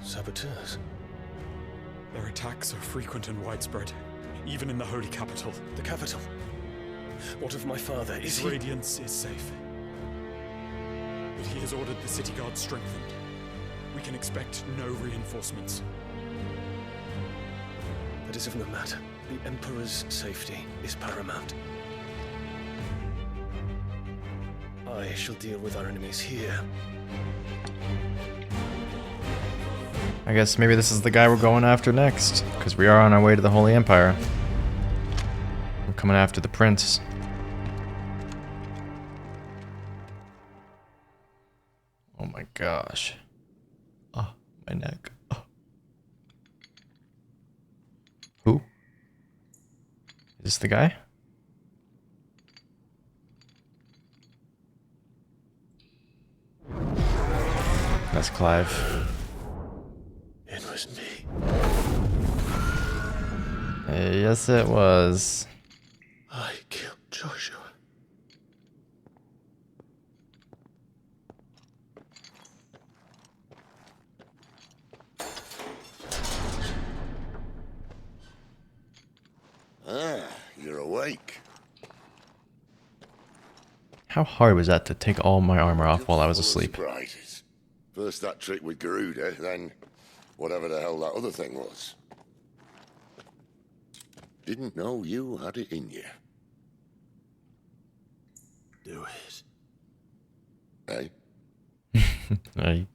Saboteurs? Their attacks are frequent and widespread, even in the Holy Capital. The capital? What of my father? Is His radiance is safe. But he has ordered the city guard strengthened. We can expect no reinforcements. That is of no matter. The Emperor's safety is paramount. I shall deal with our enemies here. I guess maybe this is the guy we're going after next, because we are on our way to the Holy Empire. We're coming after the prince. Oh my gosh. Oh, my neck. Oh. Who? Is this the guy? That's Clive. It was me. Yes, it was. I killed Joshua. Ah, you're awake. How hard was that to take all my armor off while I was asleep? Surprises. First that trick with Garuda, then whatever the hell that other thing was. Didn't know you had it in you. Do it. Hey? Hey.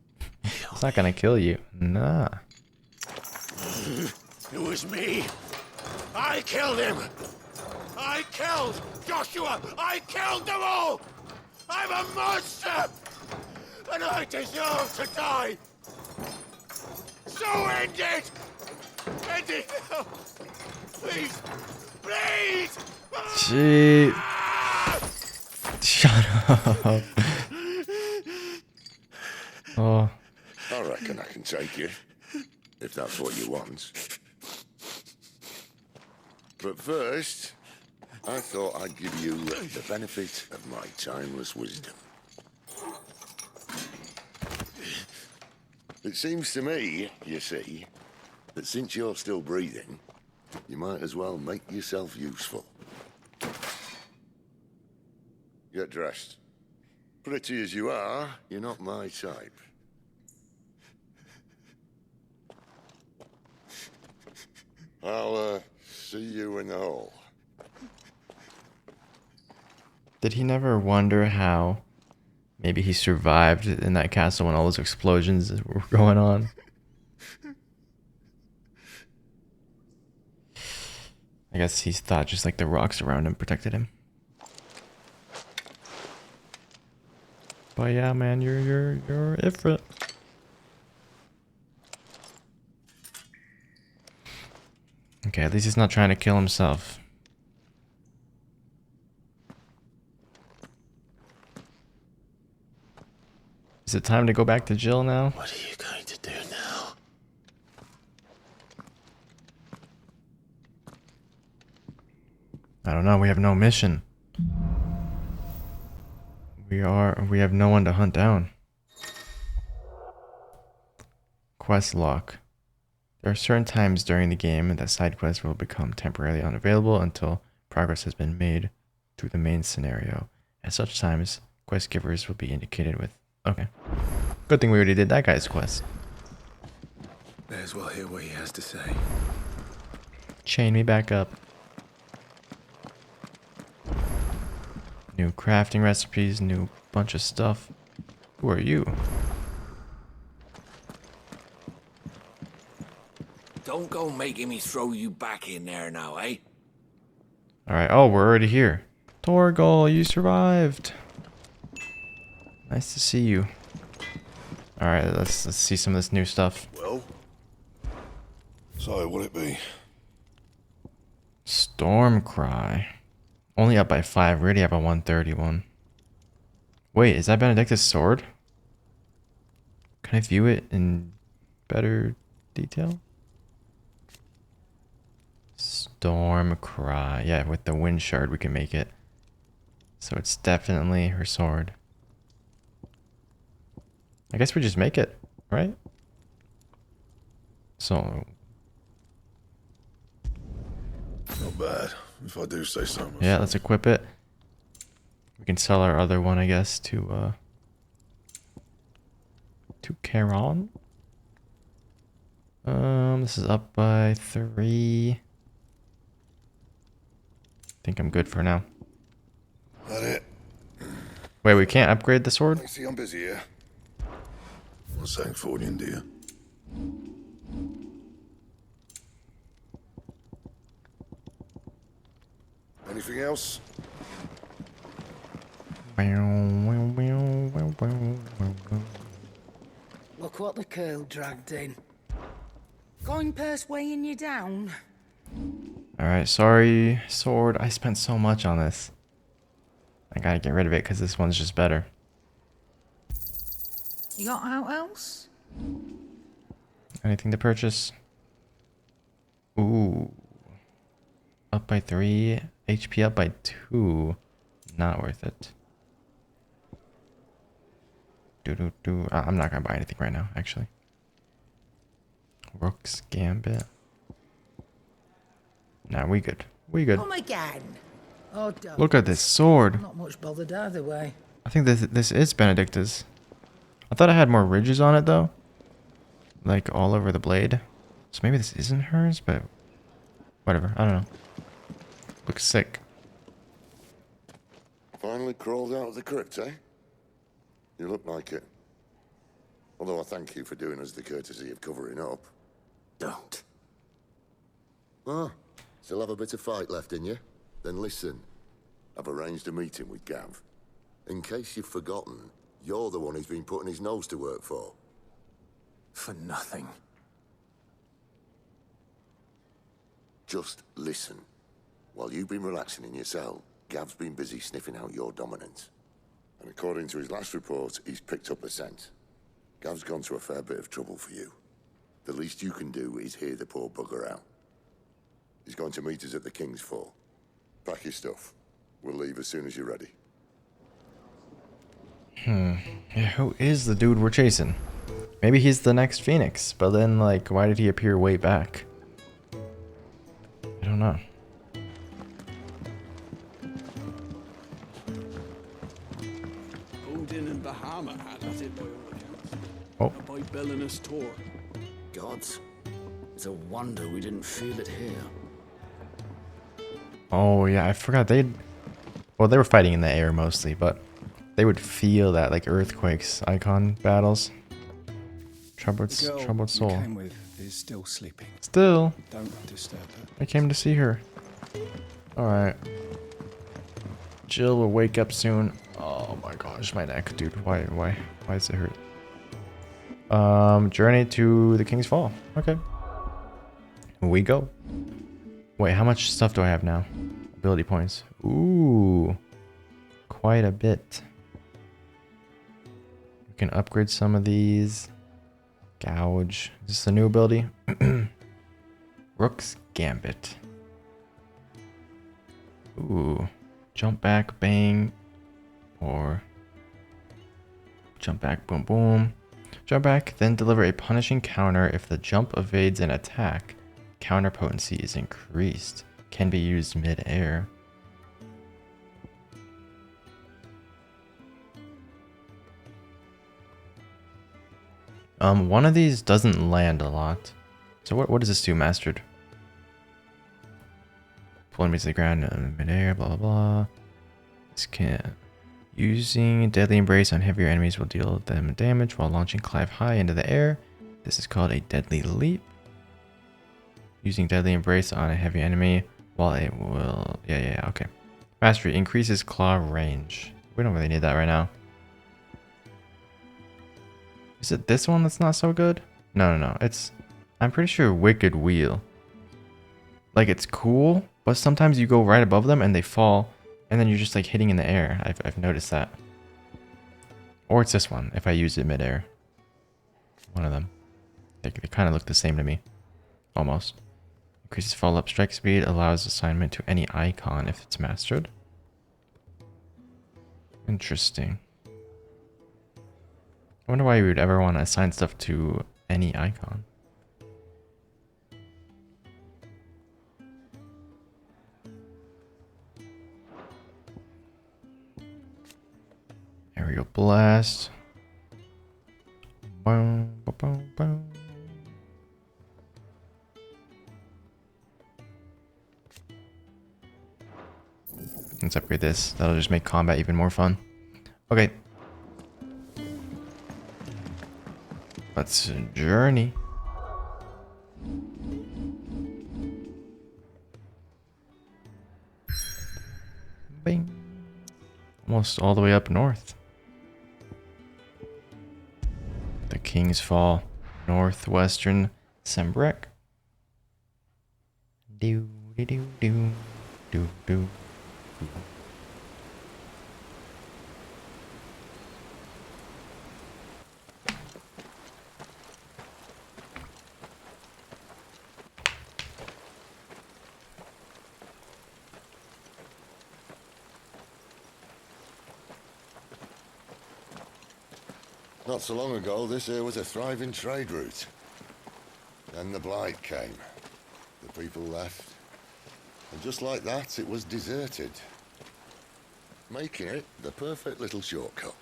It's not gonna kill you. Nah. It was me. I killed him. I killed Joshua. I killed them all. I'm a monster. And I deserve to die. So end it. End it now. Please. Please. Gee. Shut up. Oh. I reckon I can take you. If that's what you want. But first, I thought I'd give you the benefit of my timeless wisdom. It seems to me, you see, that since you're still breathing, you might as well make yourself useful. Get dressed. Pretty as you are, you're not my type. I'll, see you in the hall. Did he never wonder how maybe he survived in that castle when all those explosions were going on? I guess he thought just like the rocks around him protected him. But yeah, man, you're Ifrit. Okay, at least he's not trying to kill himself. Is it time to go back to Jill now? What are you going to do now? I don't know, we have no mission. We have no one to hunt down. Quest lock. There are certain times during the game that side quests will become temporarily unavailable until progress has been made through the main scenario. At such times, quest givers will be indicated with... Okay. Good thing we already did that guy's quest. May as well hear what he has to say. Chain me back up. New crafting recipes, new bunch of stuff. Who are you? Don't go making me throw you back in there now, eh? Alright, oh, we're already here. Torgal, you survived. Nice to see you. Alright, let's see some of this new stuff. Well, so what'd it be? Stormcry. Only up by 5. We already have a 131. Wait, is that Benedikta's sword? Can I view it in better detail? Stormcry. Yeah, with the wind shard we can make it. So it's definitely her sword. I guess we just make it, right? So... Not bad, if I do say so myself. Yeah, let's equip it. We can sell our other one, I guess, to Charon. This is up by 3. I think I'm good for now. That it? Wait, we can't upgrade the sword? I see I'm busy here. What's that for, dear? Anything else? Look what the curl dragged in. Going purse weighing you down? Alright, sorry, sword. I spent so much on this. I gotta get rid of it because this one's just better. You got out else? Anything to purchase? Ooh. Up by 3. HP up by 2. Not worth it. I'm not gonna buy anything right now, actually. Rook's Gambit. Nah, we good. We good. Come again. Oh, don't. Look at this sword. Not much bothered either way. I think this is Benedikta's. I thought I had more ridges on it though. Like all over the blade. So maybe this isn't hers, but whatever. I don't know. Looks sick. Finally crawled out of the crypt, eh? You look like it. Although I thank you for doing us the courtesy of covering up. Don't. Ah, still have a bit of fight left in you? Then listen. I've arranged a meeting with Gav. In case you've forgotten, you're the one he's been putting his nose to work for. For nothing. Just listen. While you've been relaxing in your cell, Gav's been busy sniffing out your dominance. And according to his last report, he's picked up a scent. Gav's gone to a fair bit of trouble for you. The least you can do is hear the poor bugger out. He's going to meet us at the Kingsfall. Pack your stuff. We'll leave as soon as you're ready. Yeah, who is the dude we're chasing? Maybe he's the next Phoenix, but then, like, why did he appear way back? I don't know. Odin and Bahamut had at it by all accounts. Oh. By Belinus Tor. Gods. It's a wonder we didn't feel it here. Oh, yeah, I forgot well, they were fighting in the air mostly, but they would feel that, like, earthquakes, EIKON battles. Troubled soul. You came with is still sleeping. Still? Don't disturb her. I came to see her. Alright. Jill will wake up soon. Oh my gosh, my neck, dude. Why does it hurt? Journey to the Kingsfall. Okay. Here we go. Wait, how much stuff do I have now? Ability points. Ooh. Quite a bit. We can upgrade some of these. Gouge. Is this a new ability? Rook's Gambit. Ooh. Jump back, bang. Or jump back, boom, boom. Jump back, then deliver a punishing counter if the jump evades an attack. Counter potency is increased. Can be used mid-air. One of these doesn't land a lot. So what does this do, mastered? Pull enemies to the ground mid-air, blah blah blah. This can using Deadly Embrace on heavier enemies will deal them damage while launching Clive high into the air. This is called a Deadly Leap. Using Deadly Embrace on a heavy enemy while it will okay. Mastery increases claw range. We don't really need that right now. Is it this one that's not so good? No. I'm pretty sure Wicked Wheel. Like, it's cool, but sometimes you go right above them and they fall, and then you're just like hitting in the air. I've noticed that. Or it's this one, if I use it mid-air. One of them. They kind of look the same to me. Almost. Increases follow-up strike speed, allows assignment to any icon if it's mastered. Interesting. I wonder why you would ever want to assign stuff to any icon. Aerial Blast. Boom, boom, boom, boom. Let's upgrade this. That'll just make combat even more fun. Okay. Let's journey. Bing. Almost all the way up north. The Kingsfall, northwestern Sembrek. Do do do do do do. Not so long ago, this here was a thriving trade route. Then the Blight came. The people left. And just like that, it was deserted. Making it the perfect little shortcut.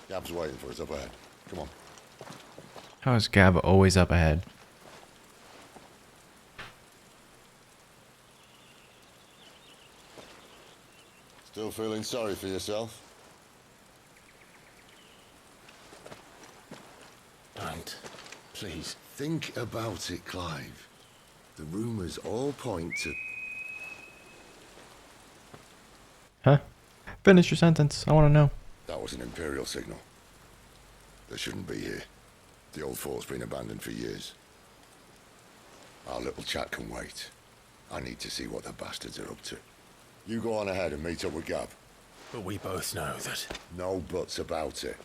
Gab's waiting for us up ahead. Come on. How is Gab always up ahead? Still feeling sorry for yourself? Don't. Please. Think about it, Clive. The rumors all point to... Huh? Finish your sentence. I want to know. That was an Imperial signal. They shouldn't be here. The old fort's been abandoned for years. Our little chat can wait. I need to see what the bastards are up to. You go on ahead and meet up with Gab. But we both know that... No buts about it.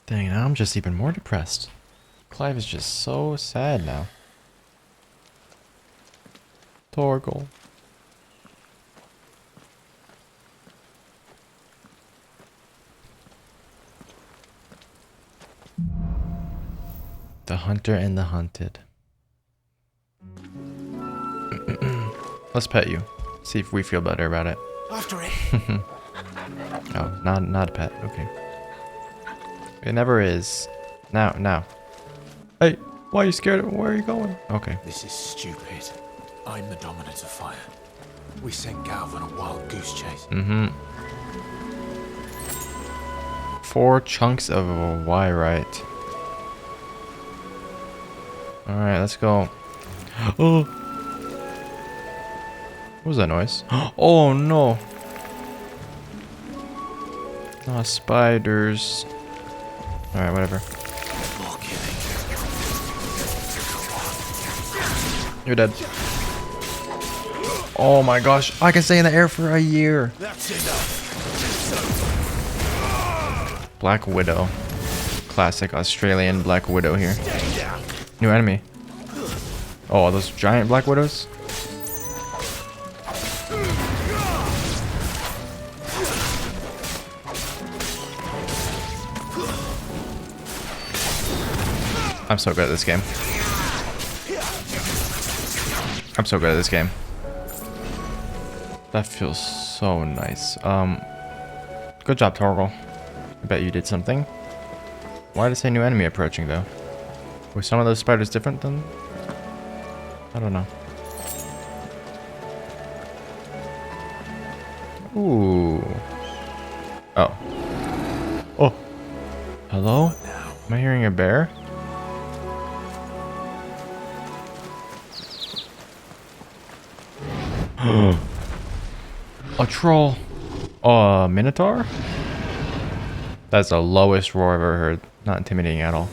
Dang, now I'm just even more depressed. Clive is just so sad now. Torgal. The hunter and the hunted. Let's pet you. See if we feel better about it. After it. Oh, not a pet. Okay. It never is. Now. Hey, why are you scared? Where are you going? Okay. This is stupid. I'm the dominant of fire. We sent Galv on a wild goose chase. Mm-hmm. 4 chunks of a Wyrite. Alright, let's go. Oh! What was that noise? Oh no! Ah, spiders. Alright, whatever. You're dead. Oh my gosh, I can stay in the air for a year. That's enough. Black Widow. Classic Australian Black Widow here. New enemy. Oh, those giant Black Widows? I'm so good at this game. I'm so good at this game. That feels so nice. Good job, Torgal. I bet you did something. Why did it say new enemy approaching, though? Were some of those spiders different than... I don't know. Ooh. Oh. Oh. Hello? Am I hearing a bear? A troll. Oh, a Minotaur? That's the lowest roar I've ever heard. Not intimidating at all.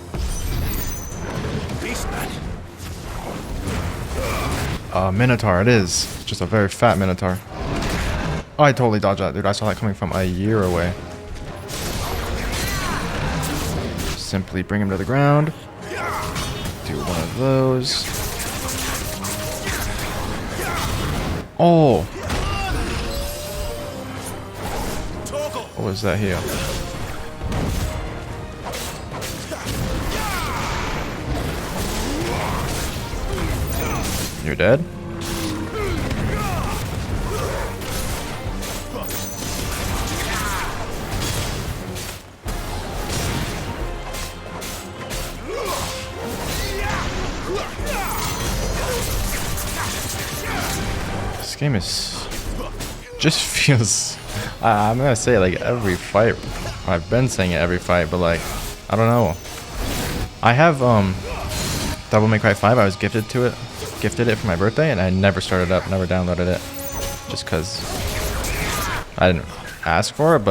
Minotaur it is. Just a very fat Minotaur. Oh, I totally dodged that, dude. I saw that coming from a year away. Simply bring him to the ground. Do one of those. Oh! What was that here? You're dead? This game is just feels... I'm gonna say like every fight. I've been saying it every fight, but like, I don't know. I have Devil May Cry 5. I was gifted it for my birthday, and I never started up, never downloaded it, just because I didn't ask for it,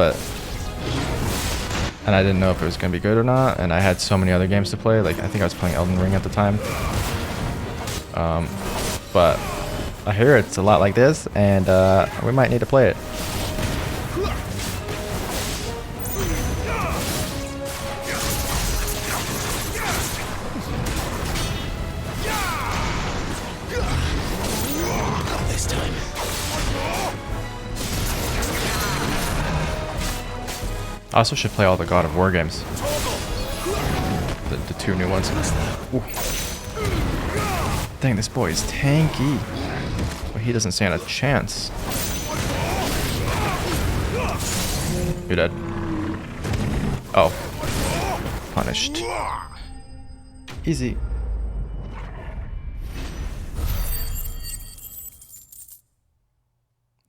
and I didn't know if it was gonna be good or not. And I had so many other games to play. Like I think I was playing Elden Ring at the time. But I hear it's a lot like this, and we might need to play it. I also should play all the God of War games. The 2 new ones. Ooh. Dang, this boy is tanky. Well, he doesn't stand a chance. You're dead. Oh. Punished. Easy.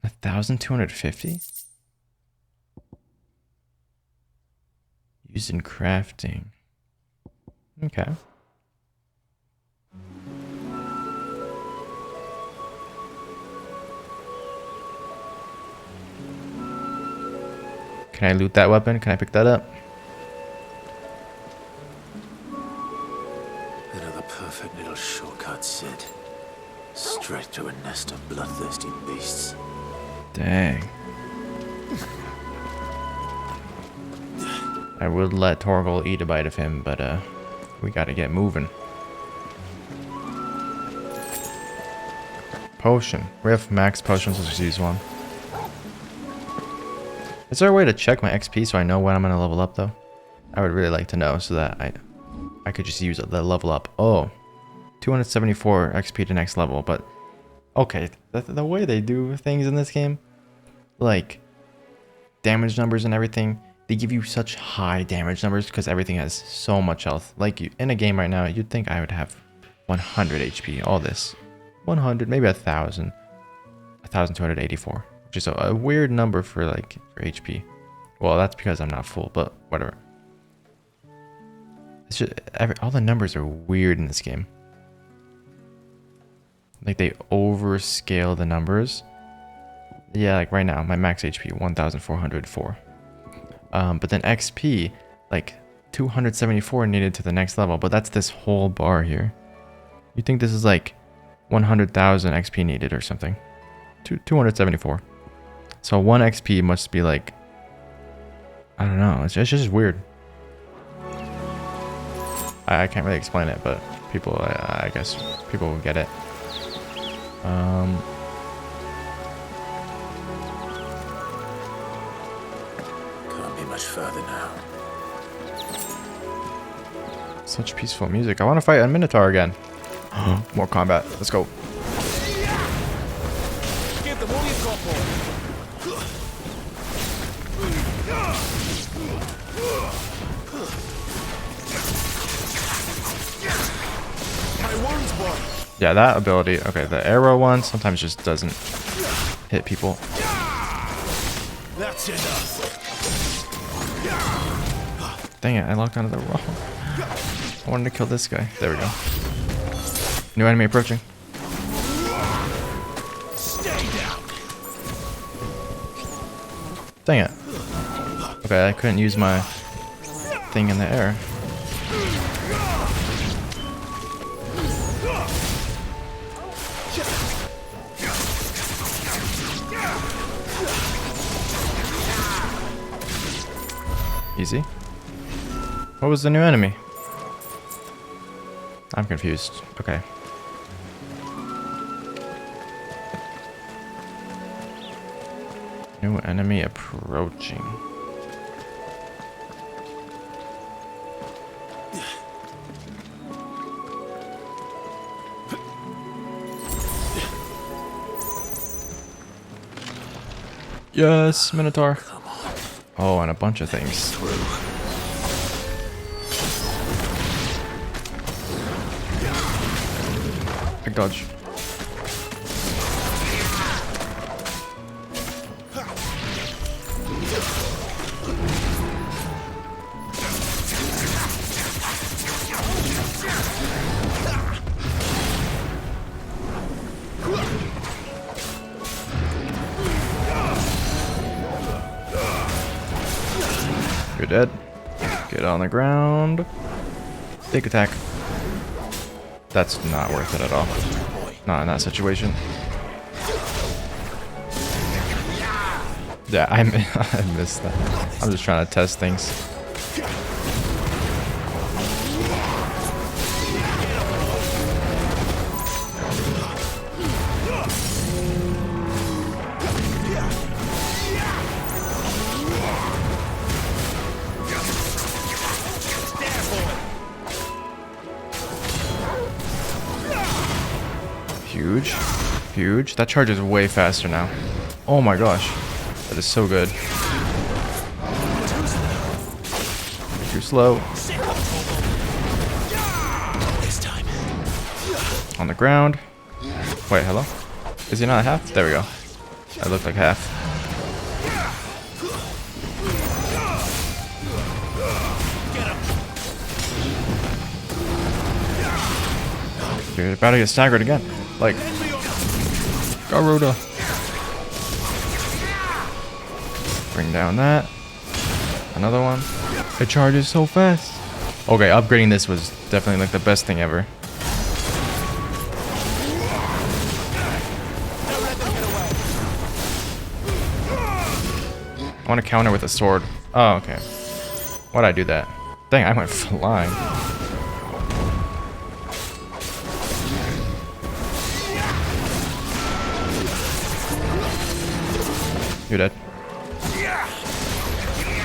$1,250? Used in crafting. Okay. Can I loot that weapon? Can I pick that up? Another perfect little shortcut, Cid. Straight to a nest of bloodthirsty beasts. Dang. I would let Torgal eat a bite of him, but we gotta get moving. Potion. Riff max potions. Let's just use one. Is there a way to check my XP so I know when I'm gonna level up though? I would really like to know so that I could just use the level up. Oh, 274 XP to next level. But okay, the way they do things in this game, like damage numbers and everything. They give you such high damage numbers because everything has so much health. Like in a game right now, you'd think I would have 100 HP. All this, 100, maybe 1,000, 1,284, which is a weird number for HP. Well, that's because I'm not full, but whatever. It's just all the numbers are weird in this game. Like they overscale the numbers. Yeah, like right now, my max HP 1,404. But then XP, like 274 needed to the next level, but that's this whole bar here. You think this is like 100,000 XP needed or something? 274. So 1 XP must be like, I don't know. It's just weird. I can't really explain it, but people, I guess people will get it. Much further now. Such peaceful music. I want to fight a Minotaur again. More combat. Let's go. Give them all you've got for. My wounds one. Yeah, that ability. Okay, the arrow one sometimes just doesn't hit people. That's enough. Dang it, I locked onto the wrong. I wanted to kill this guy. There we go. New enemy approaching. Dang it. Okay, I couldn't use my thing in the air. Easy. What was the new enemy? I'm confused. Okay. New enemy approaching. Yes, Minotaur. Oh, and a bunch of things. Big dodge. You're dead. Get on the ground. Big attack. That's not worth it at all. Not in that situation. Yeah, I missed that. I'm just trying to test things. Huge. Huge. That charge is way faster now. Oh my gosh. That is so good. Too slow. On the ground. Wait, hello? Is he not half? There we go. I look like half. Dude, about to get staggered again. Like, Garuda. Bring down that. Another one. It charges so fast. Okay, upgrading this was definitely like the best thing ever. I want to counter with a sword. Oh, okay. Why'd I do that? Dang, I went flying. You're dead.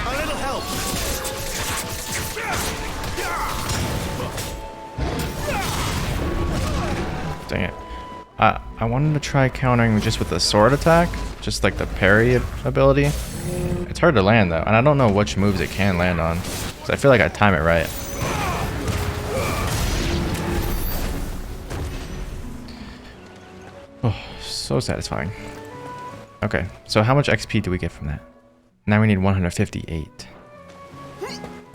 A little help. Dang it. I wanted to try countering just with the sword attack, just like the parry ability. It's hard to land though, and I don't know which moves it can land on, because I feel like I time it right. Oh, so satisfying. Okay, so how much XP do we get from that? Now we need 158.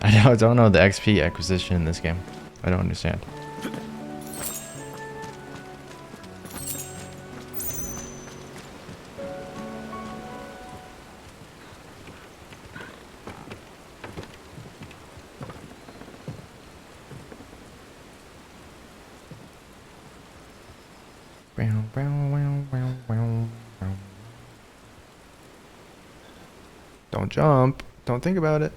I don't know the XP acquisition in this game. I don't understand. Don't jump. Don't think about it.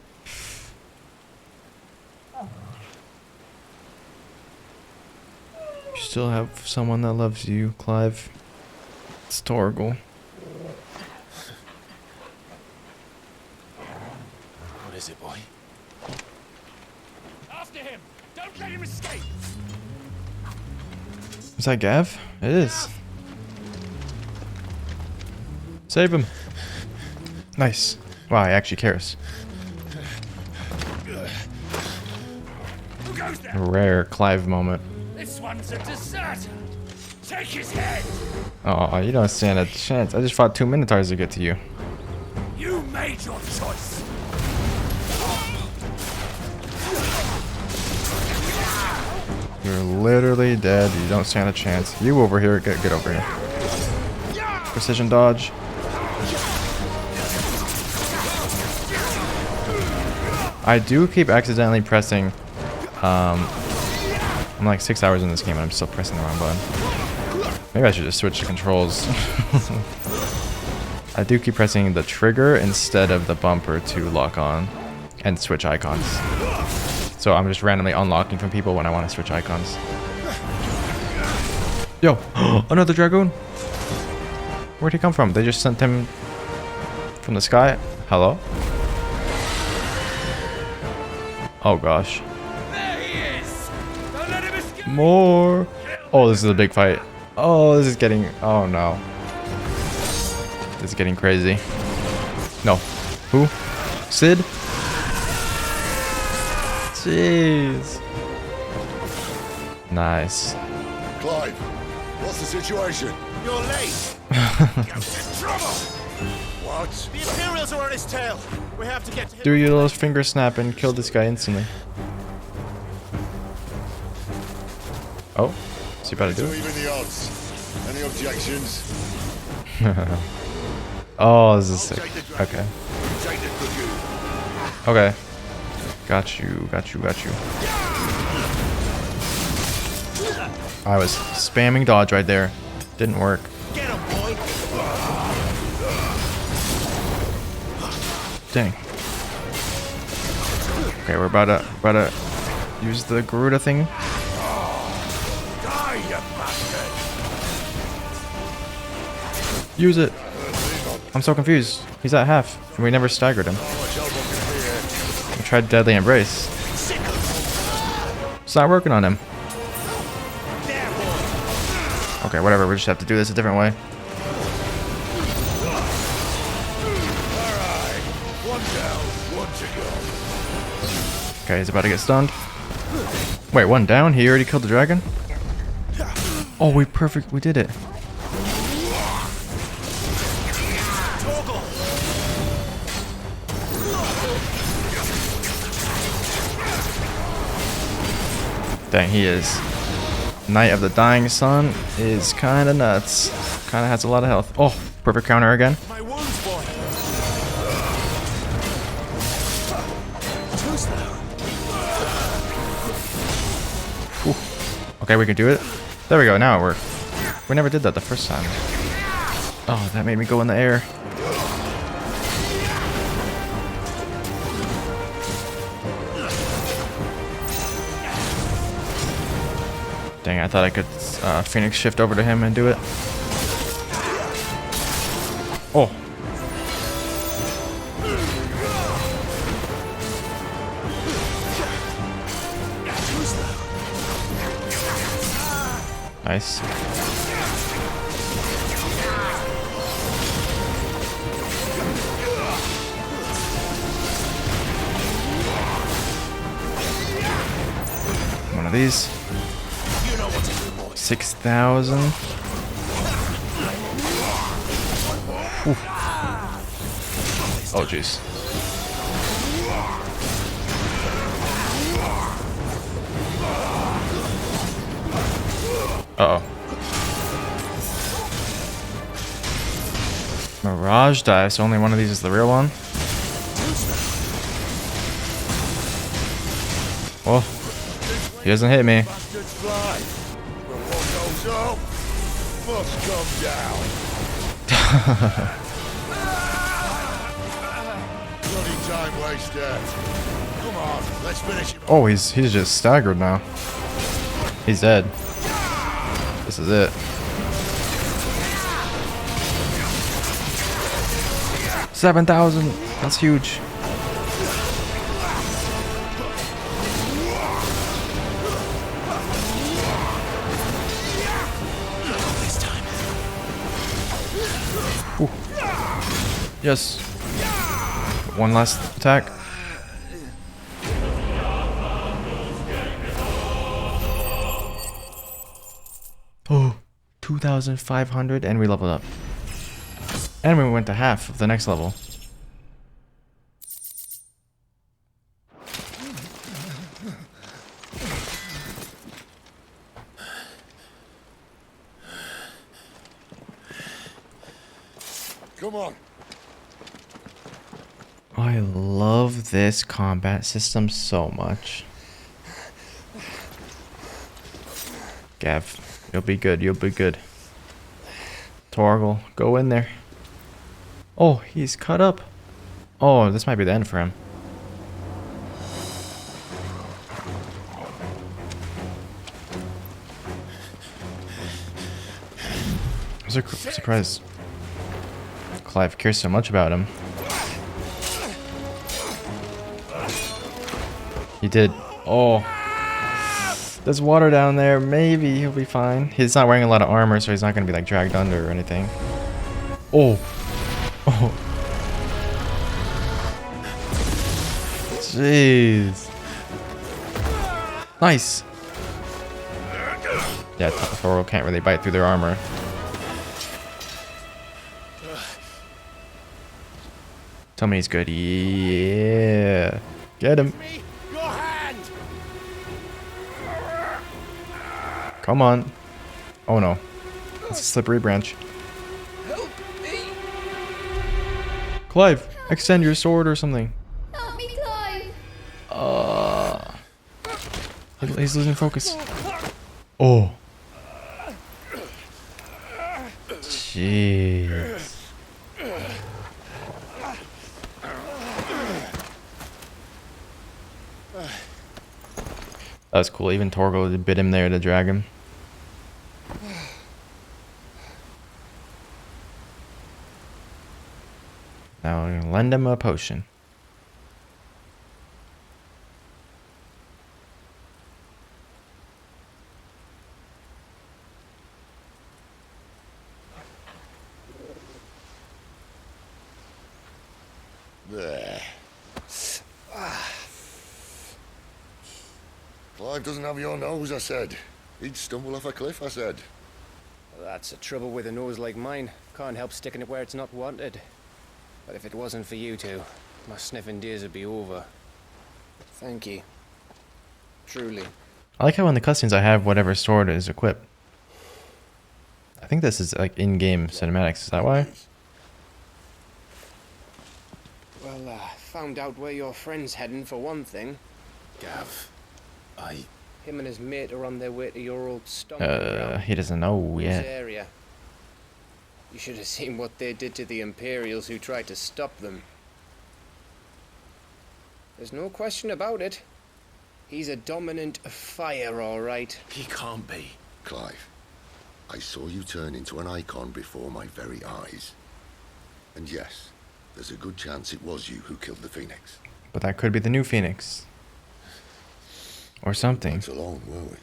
You still have someone that loves you, Clive. It's Torgal. What is it, boy? After him! Don't let him escape! Is that Gav? It is. Save him. Nice. Wow, he actually cares. A rare Clive moment. This one's a deserter. Take his head. Oh, you don't stand a chance. I just fought 2 Minotaurs to get to you. You made your choice. You're literally dead. You don't stand a chance. You over here. Get over here. Precision dodge. I do keep accidentally pressing. I'm like 6 hours in this game and I'm still pressing the wrong button. Maybe I should just switch the controls. I do keep pressing the trigger instead of the bumper to lock on and switch icons. So I'm just randomly unlocking from people when I want to switch icons. Yo, another dragoon. Where'd he come from? They just sent him from the sky? Hello? Oh gosh. There he is. Don't let him escape. More. Oh, this is a big fight. Oh, this is getting. Oh no. This is getting crazy. No. Who? Cid? Jeez. Nice. Clive, what's the situation? You're late. Captain Trouble. What? The Imperials are on his tail. We have to get to him. Do your little finger snap and kill this guy instantly. Oh, what's he about to do? Even the odds. Any objections? Oh, this is sick. Okay. Okay. Got you, got you, got you. I was spamming dodge right there. Didn't work. Dang. Okay, we're about to use the Garuda thing. Use it. I'm so confused. He's at half, and we never staggered him. I tried Deadly Embrace. It's not working on him. Okay, whatever. We just have to do this a different way. Okay, he's about to get stunned. Wait, one down? He already killed the dragon? Oh, we did it. Dang, he is. Knight of the Dying Sun is kind of nuts. Kind of has a lot of health. Oh, perfect counter again. Whew. Okay, we can do it. There we go, now it worked. We never did that the first time. Oh, that made me go in the air. Dang, I thought I could Phoenix shift over to him and do it. Oh. Nice. One of these. 6,000. Oh, jeez. Uh-oh. Mirage dive, so only one of these is the real one? Oh. He doesn't hit me. Must come down. Bloody time waster. Come on, let's finish him. Oh, he's just staggered now. He's dead. This is it. $7,000. That's huge. Yes. One last attack. Oh, 2,500 and we leveled up. And we went to half of the next level. Come on. I love this combat system so much. Gav, you'll be good, you'll be good. Torgal, go in there. Oh, he's cut up. Oh, this might be the end for him. I'm surprised Clive cares so much about him. He did. Oh. There's water down there. Maybe he'll be fine. He's not wearing a lot of armor, so he's not going to be like dragged under or anything. Oh. Oh. Jeez. Nice. Yeah, Thor can't really bite through their armor. Tell me he's good. Yeah. Get him. Come on. Oh no. It's a slippery branch. Help me. Clive, extend your sword or something. Help me, Clive. He's losing focus. Oh. Jeez. That was cool. Even Torgo bit him there to drag him. Now we're gonna lend him a potion. There. Clive doesn't have your nose, I said. He'd stumble off a cliff, I said. Well, that's the trouble with a nose like mine. Can't help sticking it where it's not wanted. But if it wasn't for you two, my sniffing days would be over. Thank you. Truly. I like how in the cutscenes I have whatever sword is equipped. I think this is like in-game cinematics. Is that why? Well, found out where your friend's heading for one thing. Gav, Him and his mate are on their way to your old stomping ground. He doesn't know Whose yet. area? You should have seen what they did to the Imperials who tried to stop them. There's no question about it. He's a dominant fire, all right. he can't be. Clive, I saw you turn into an icon before my very eyes. And yes, there's a good chance it was you who killed the Phoenix. But that could be the new Phoenix. Or something. Not alone, were we?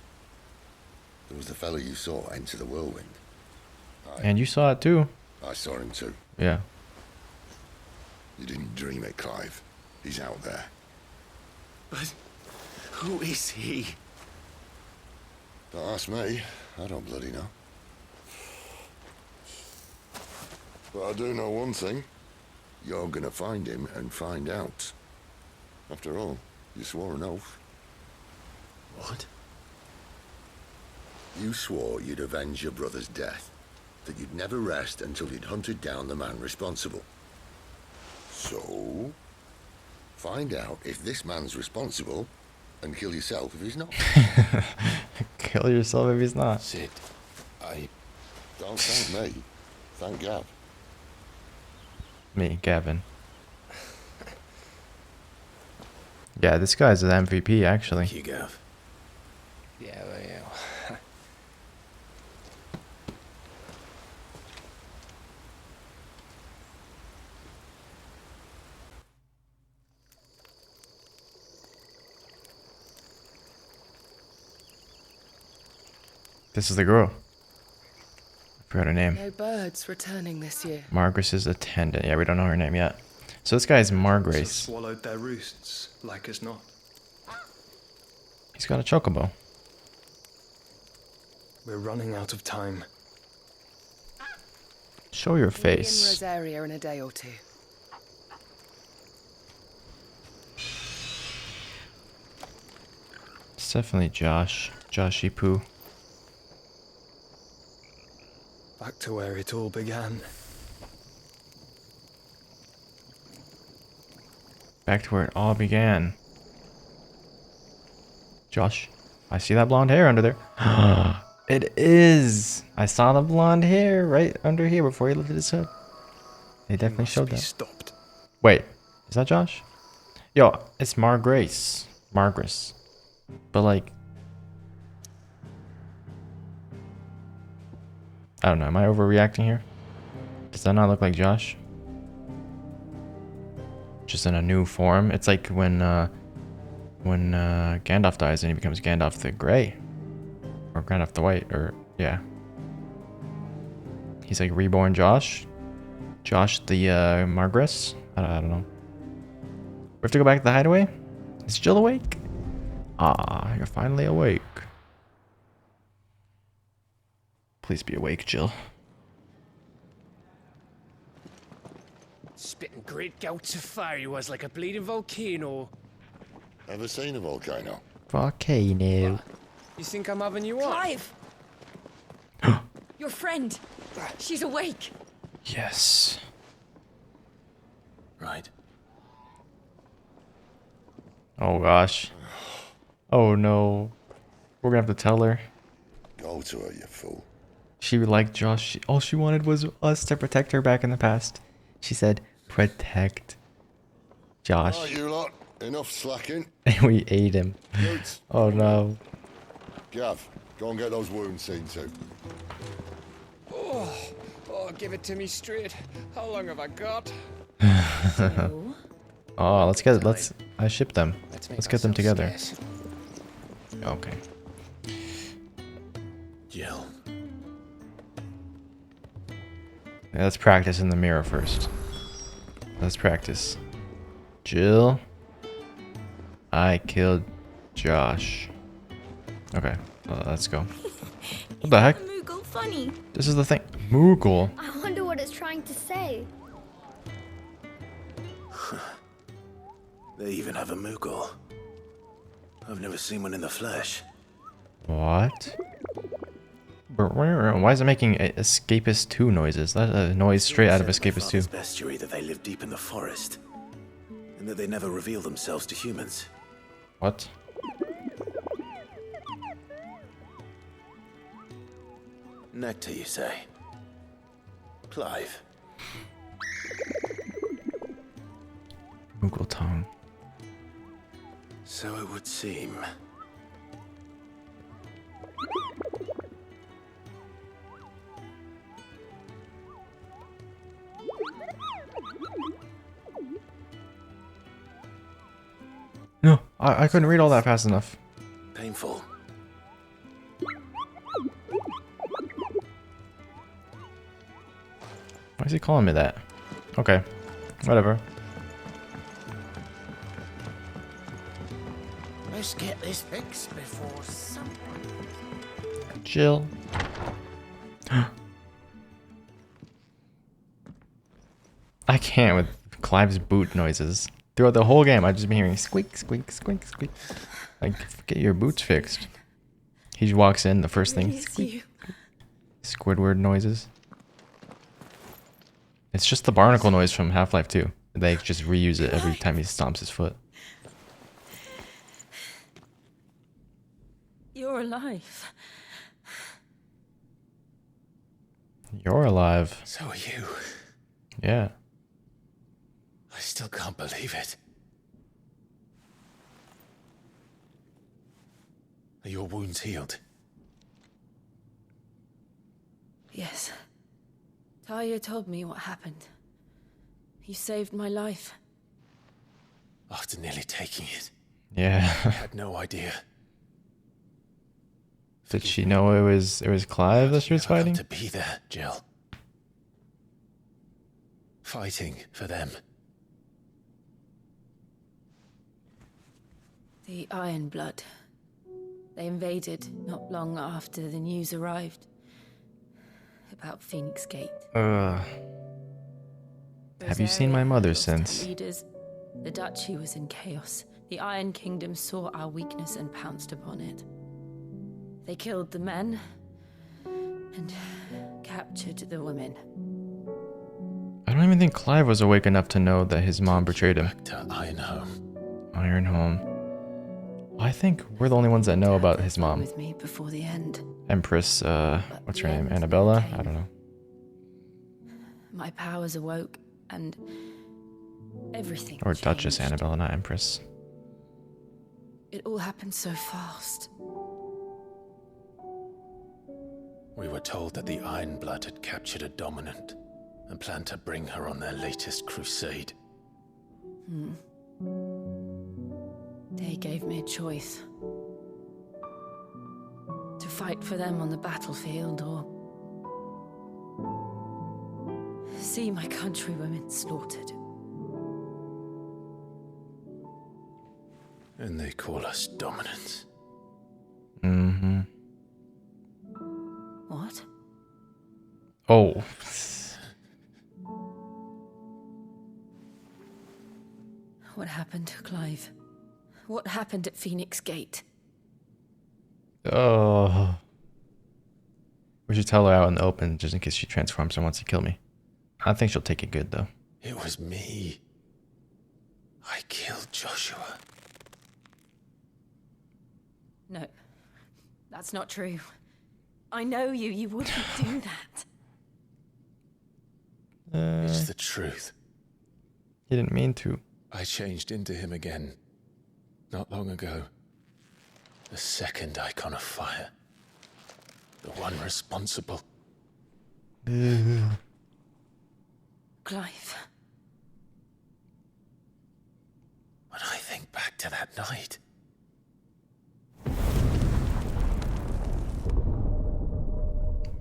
There was the fellow you saw enter the whirlwind. And you saw it too. I saw him too. Yeah. You didn't dream it, Clive. He's out there. But who is he? Don't ask me. I don't bloody know. But I do know one thing. You're gonna find him and find out. After all, you swore an oath. What? You swore you'd avenge your brother's death. That you'd never rest until you'd hunted down the man responsible. So, find out if this man's responsible and kill yourself if he's not. Kill yourself if he's not. Cid, Don't thank me. Thank Gav. Me, Gavin. Yeah, this guy's an MVP actually. Thank you, Gav. Yeah, well, yeah. This is the girl. I forgot her name. No birds returning this year. Margrace's attendant. Yeah, we don't know her name yet. So this guy's Margrace. Swallowed their roosts, like as not. He's got a chocobo. We're running out of time. Show your We'll be in face. Rosaria in a day or two. It's definitely Josh. Joshy Poo. Back to where it all began. Back to where it all began. Josh, I see that blonde hair under there. It is. I saw the blonde hair right under here before he lifted his hood. They definitely showed that. Stopped. Wait, is that Josh? Yo, it's Margrace. Margrace. But like, I don't know. Am I overreacting here? Does that not look like Josh? Just in a new form. It's like when Gandalf dies and he becomes Gandalf the Grey. Or Gandalf the White, or yeah. He's like reborn Josh. Josh the Margrace. I don't know. We have to go back to the hideaway? Is Jill awake? Ah, you're finally awake. Please be awake, Jill. Spitting great gouts of fire he was like a bleeding volcano. Ever seen a volcano? Volcano. You think I'm having you on? Clive! Your friend. She's awake. Yes. Right. Oh gosh. Oh no. We're gonna have to tell her. Go to her, you fool. She liked Josh. All she wanted was us to protect her back in the past. She said, protect Josh. Right, you lot. Enough slacking. And we ate him. Goods. Oh no. Gav, go and get those wounds seen to. Oh, give it to me straight. How long have I got? Oh, I ship them. Let's get them together. Okay. Jill. Yeah, let's practice in the mirror first. Let's practice. Jill. I killed Josh. Okay, let's go. What the heck? Moogle funny. This is the thing. Moogle. I wonder what it's trying to say. They even have a Moogle. I've never seen one in the flesh. What? Why is it making Escapist 2 noises? That's a noise straight out of Escapist 2. Bestiary that they live deep in the forest, and that they never reveal themselves to humans. What? Nectar, you say? Clive. Moogle tongue. So it would seem. No, I couldn't read all that fast enough. Painful. Why is he calling me that? Okay, whatever. Let's get this fixed before someone... Jill. I can't with Clive's boot noises. Throughout the whole game, I've just been hearing squeak, squeak, squeak, squeak. Like, get your boots fixed. He just walks in, the first thing, squeak. Squidward noises. It's just the barnacle noise from Half-Life 2. They just reuse it every time he stomps his foot. You're alive. You're alive. So are you. Yeah. I still can't believe it. Are your wounds healed? Yes. Talia told me what happened. You saved my life. After nearly taking it. Yeah. I had no idea. Did she know it was Clive that she was fighting? To be there, Jill. Fighting for them. The Iron Blood. They invaded not long after the news arrived about Phoenix Gate. Have you seen my mother since? Leaders, the Duchy was in chaos. The Iron Kingdom saw our weakness and pounced upon it. They killed the men and captured the women. I don't even think Clive was awake enough to know that his mom betrayed him. Back to Ironhome. Ironhome. I think we're the only ones that know about his mom. With me before the end. Empress, what's her name? Annabella? I don't know. My powers awoke and everything Or changed. Duchess Annabella, not Empress. It all happened so fast. We were told that the Iron Blood had captured a dominant and planned to bring her on their latest crusade. They gave me a choice. To fight for them on the battlefield or see my countrywomen slaughtered. And they call us dominants. Mm-hmm. What? Oh. What happened to Clive? What happened at Phoenix Gate? Oh. We should tell her out in the open just in case she transforms and wants to kill me. I think she'll take it good though. It was me. I killed Joshua. No, that's not true. I know you. You wouldn't do that. It's the truth. He didn't mean to. I changed into him again. Not long ago. The second icon of fire. The one responsible. Clive. When I think back to that night.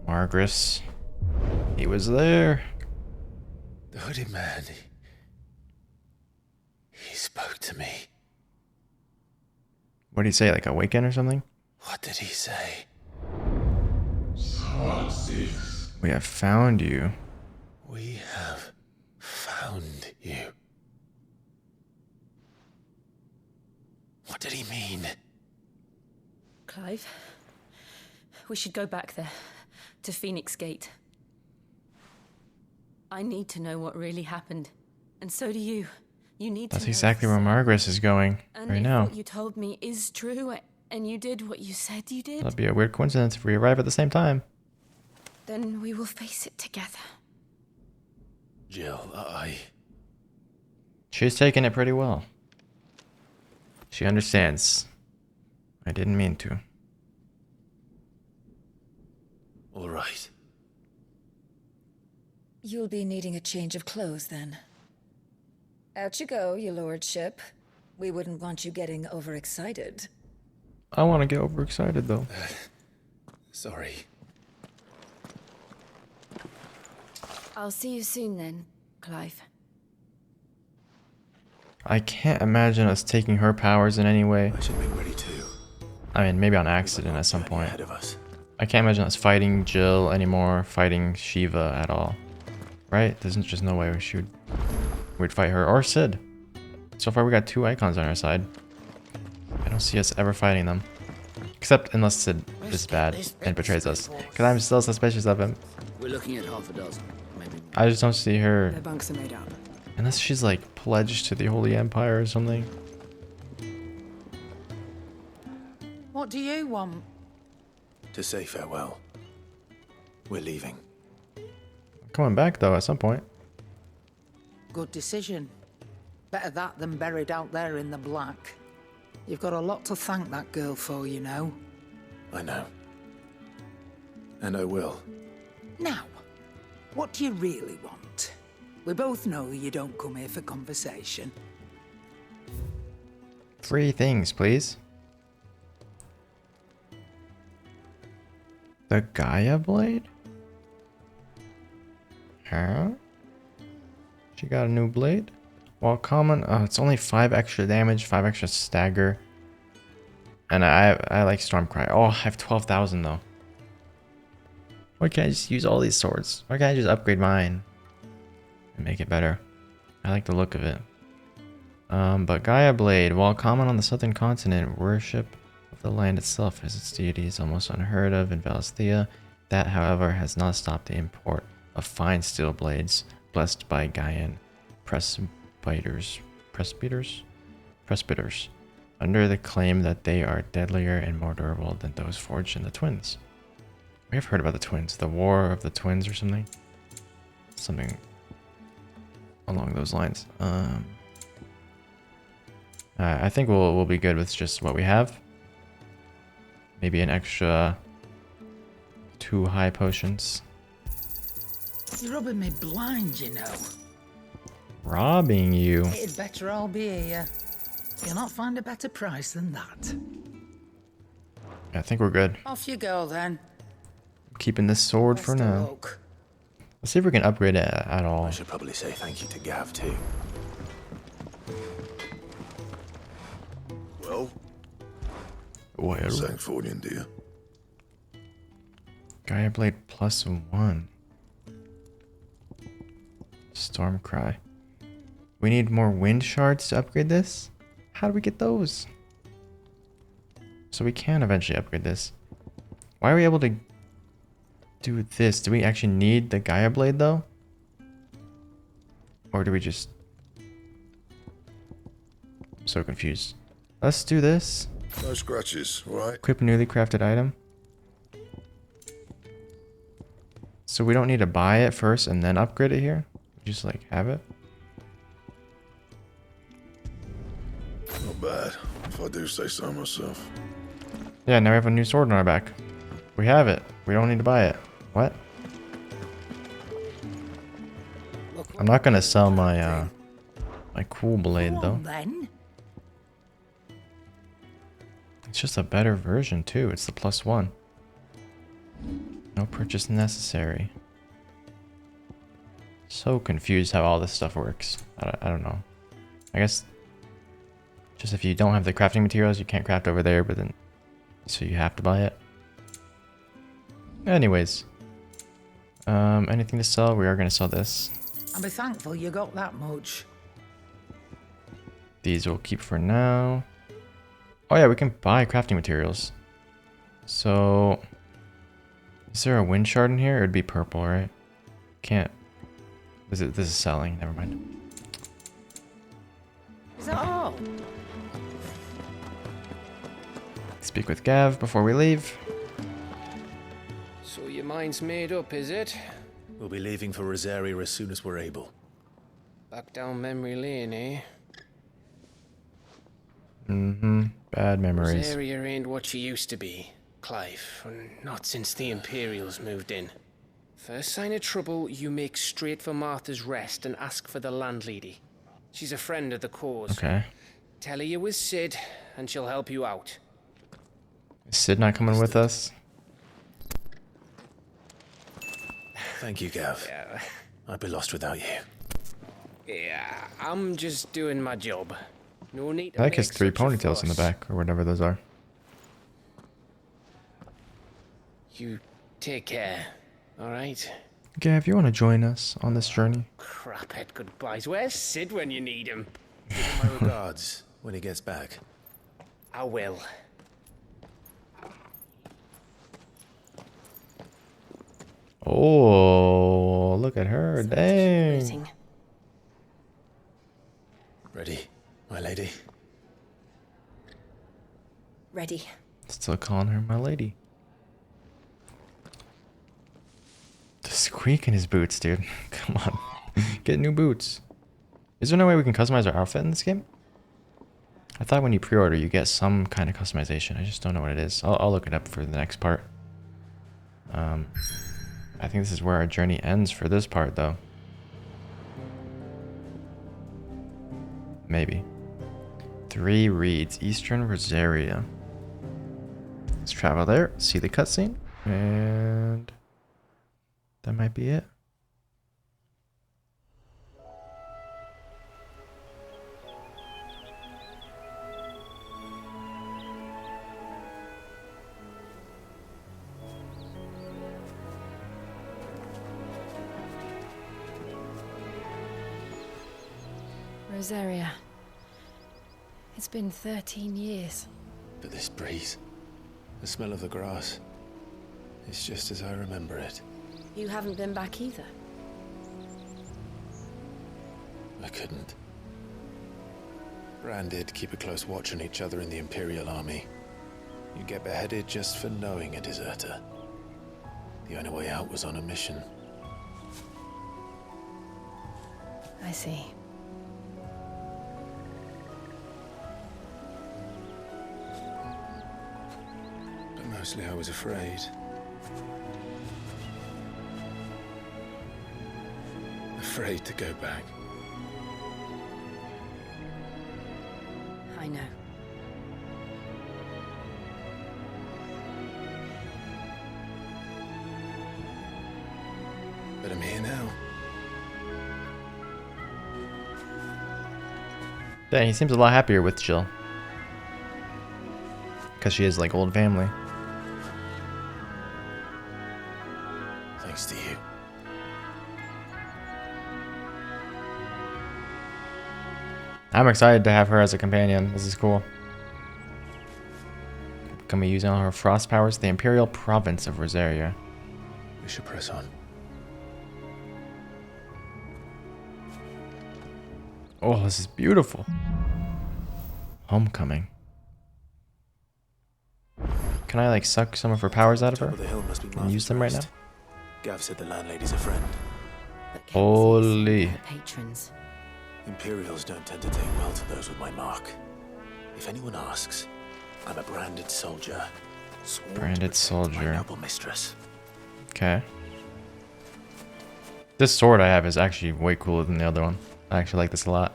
Margrace. He was there. The hooded man. He spoke to me. What did he say? Like awaken or something? What did he say? We have found you. We have found you. What did he mean? Clive, we should go back there, to Phoenix Gate. I need to know what really happened, and so do you. You need to know. That's exactly where Margrace is going right now. What you told me is true, and you did what you said you did, That'd be a weird coincidence if we arrive at the same time. then we will face it together. Jill, She's taking it pretty well. She understands. I didn't mean to. All right. You'll be needing a change of clothes then. Out you go, your lordship. We wouldn't want you getting overexcited. I want to get overexcited though. Sorry. I'll see you soon then, Clive. I can't imagine us taking her powers in any way. I should be ready too. I mean, maybe on accident at some point. Ahead of us. I can't imagine us fighting Jill anymore, fighting Shiva at all. Right? There's just no way we'd fight her or Cid. So far we got 2 icons on our side. I don't see us ever fighting them. Except unless Cid is bad and betrays us. Because I'm still suspicious of him. We're looking at half a dozen, maybe. I just don't see her. Their bunks are made up. Unless she's like pledged to the Holy Empire or something. What do you want? To say farewell. We're leaving. Coming back though at some point. Good decision. Better that than buried out there in the black. You've got a lot to thank that girl for, you know. I know. And I will. Now, what do you really want? We both know you don't come here for conversation. 3 things, please. The Gaia Blade? Huh? She got a new blade? While common, oh, it's only 5 extra damage, 5 extra stagger. And I like Stormcry. Oh, I have 12,000 though. Why can't I just use all these swords? Why can't I just upgrade mine and make it better? I like the look of it. But Gaia Blade, while common on the southern continent, worship of the land itself as its deity is almost unheard of in Valisthea. That, however, has not stopped the import of fine steel blades blessed by Gaian presbyters, under the claim that they are deadlier and more durable than those forged in the twins. We have heard about the twins, the war of the twins or something. Something along those lines. I think we'll be good with just what we have. Maybe an extra 2 high potions. You're rubbing me blind, you know. Robbing you. It'd better all be here. You'll not find a better price than that. I think we're good. Off you go, then. Keeping this sword for now. Luck. Let's see if we can upgrade it at all. I should probably say thank you to Gav too. Well? Well. Sang Fordian, dear. Gaia Blade +1. Stormcry. We need more wind shards to upgrade this? How do we get those? So we can eventually upgrade this. Why are we able to do this? Do we actually need the Gaia Blade though? Or do we just... I'm so confused. Let's do this. No scratches, right? Equip newly crafted item. So we don't need to buy it first and then upgrade it here? Just like have it? Not bad, if I do say so myself. Yeah, now we have a new sword on our back. We have it. We don't need to buy it. What? I'm not gonna sell my my cool blade though. Then. It's just a better version too. It's the +1. No purchase necessary. So confused how all this stuff works. I don't know. I guess just if you don't have the crafting materials, you can't craft over there, but then so you have to buy it. Anyways, anything to sell? We are gonna sell this. I'll be thankful you got that much. These we'll keep for now. Oh yeah, we can buy crafting materials. So, is there a wind shard in here? It would be purple, right? Can't. This is selling. Never mind. Is that all? Speak with Gav before we leave. So your mind's made up, is it? We'll be leaving for Rosaria as soon as we're able. Back down memory lane, eh? Mm-hmm. Bad memories. Rosaria ain't what she used to be, Clive. Not since the Imperials moved in. First sign of trouble, you make straight for Martha's Rest and ask for the landlady. She's a friend of the cause. Okay. Tell her you're with Cid, and she'll help you out. Is Cid not coming with us? Thank you, Gav. Yeah. I'd be lost without you. Yeah, I'm just doing my job. No need to I like his make 3 such a ponytails in the fuss. back, or whatever those are. You take care, alright? Gav, you want to join us on this journey? Craphead goodbyes. Where's Cid when you need him? Give him my regards when he gets back. I will. Oh, look at her. Dang. Ready, my lady? Ready. Still calling her my lady. The squeak in his boots, dude. Come on. Get new boots. Is there no way we can customize our outfit in this game? I thought when you pre-order, you get some kind of customization. I just don't know what it is. I'll look it up for the next part. I think this is where our journey ends for this part, though. Maybe. 3 reads. Eastern Rosaria. Let's travel there, see the cutscene, and that might be it. Rosaria. It's been 13 years. But this breeze, the smell of the grass, it's just as I remember it. You haven't been back either. I couldn't. Bran did keep a close watch on each other in the Imperial Army. You get beheaded just for knowing a deserter. The only way out was on a mission. I see. But mostly I was afraid. Afraid to go back. I know. But I'm here now. Dang, he seems a lot happier with Jill. Because she is like old family. Thanks to you. I'm excited to have her as a companion. This is cool. Can we use all her frost powers? The Imperial Province of Rosaria. We should press on. Oh, this is beautiful. Homecoming. Can I like suck some of her powers out of her? Top of the hill must be And use them right now? Margrace. Gav said the landlady's a friend. Holy. Patrons. Imperials don't tend to take well to those with my mark. If anyone asks, I'm a branded soldier. Sworn to Branded protect my soldier. noble mistress. Okay. This sword I have is actually way cooler than the other one. I actually like this a lot.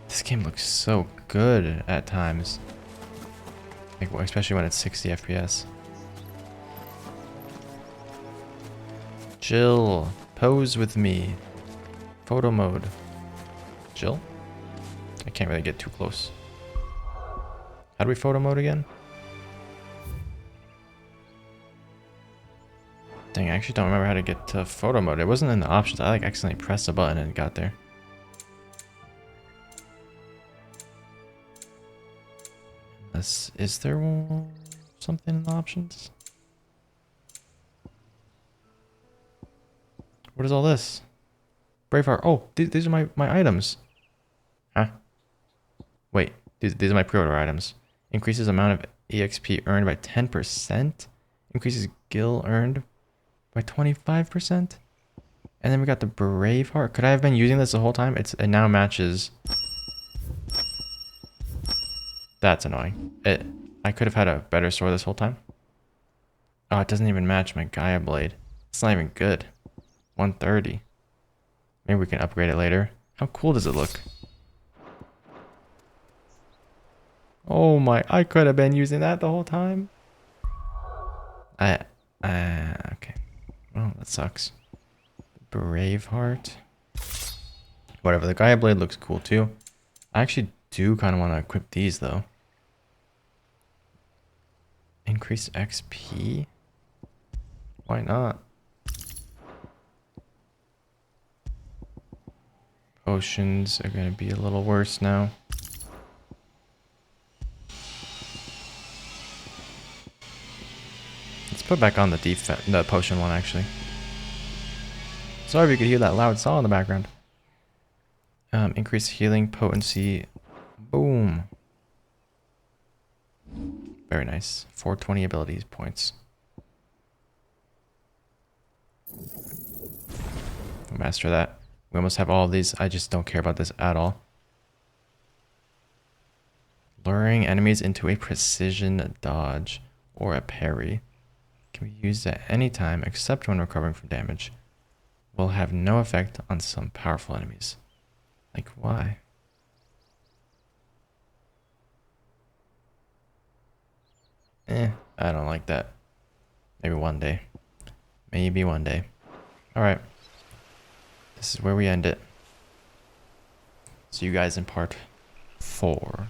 This game looks so good at times. Like, especially when it's 60 FPS. Jill, pose with me. Photo mode. Jill? I can't really get too close. How do we photo mode again? Dang, I actually don't remember how to get to photo mode. It wasn't in the options. I like accidentally pressed a button and got there. Is there something in the options? What is all this? Braveheart. Oh, these are my items. Huh? Wait, these are my pre-order items. Increases amount of EXP earned by 10%. Increases gil earned by 25%. And then we got the Braveheart. Could I have been using this the whole time? It now matches. That's annoying. I could have had a better sword this whole time. Oh, it doesn't even match my Gaia blade. It's not even good. 130. Maybe we can upgrade it later. How cool does it look? Oh my, I could have been using that the whole time. Okay. Oh, that sucks. Braveheart. Whatever, the Gaia blade looks cool too. I actually do kind of want to equip these though. Increase XP? Why not? Potions are going to be a little worse now. Let's put back on the potion one actually. Sorry if you could hear that loud saw in the background. Increase healing potency. Boom. Very nice. 420 abilities points. Master that. We almost have all of these. I just don't care about this at all. Luring enemies into a precision dodge or a parry. Can be used at any time except when recovering from damage. Will have no effect on some powerful enemies. Like, why? I don't like that. Maybe one day. Maybe one day. Alright. This is where we end it. See you guys in part 4.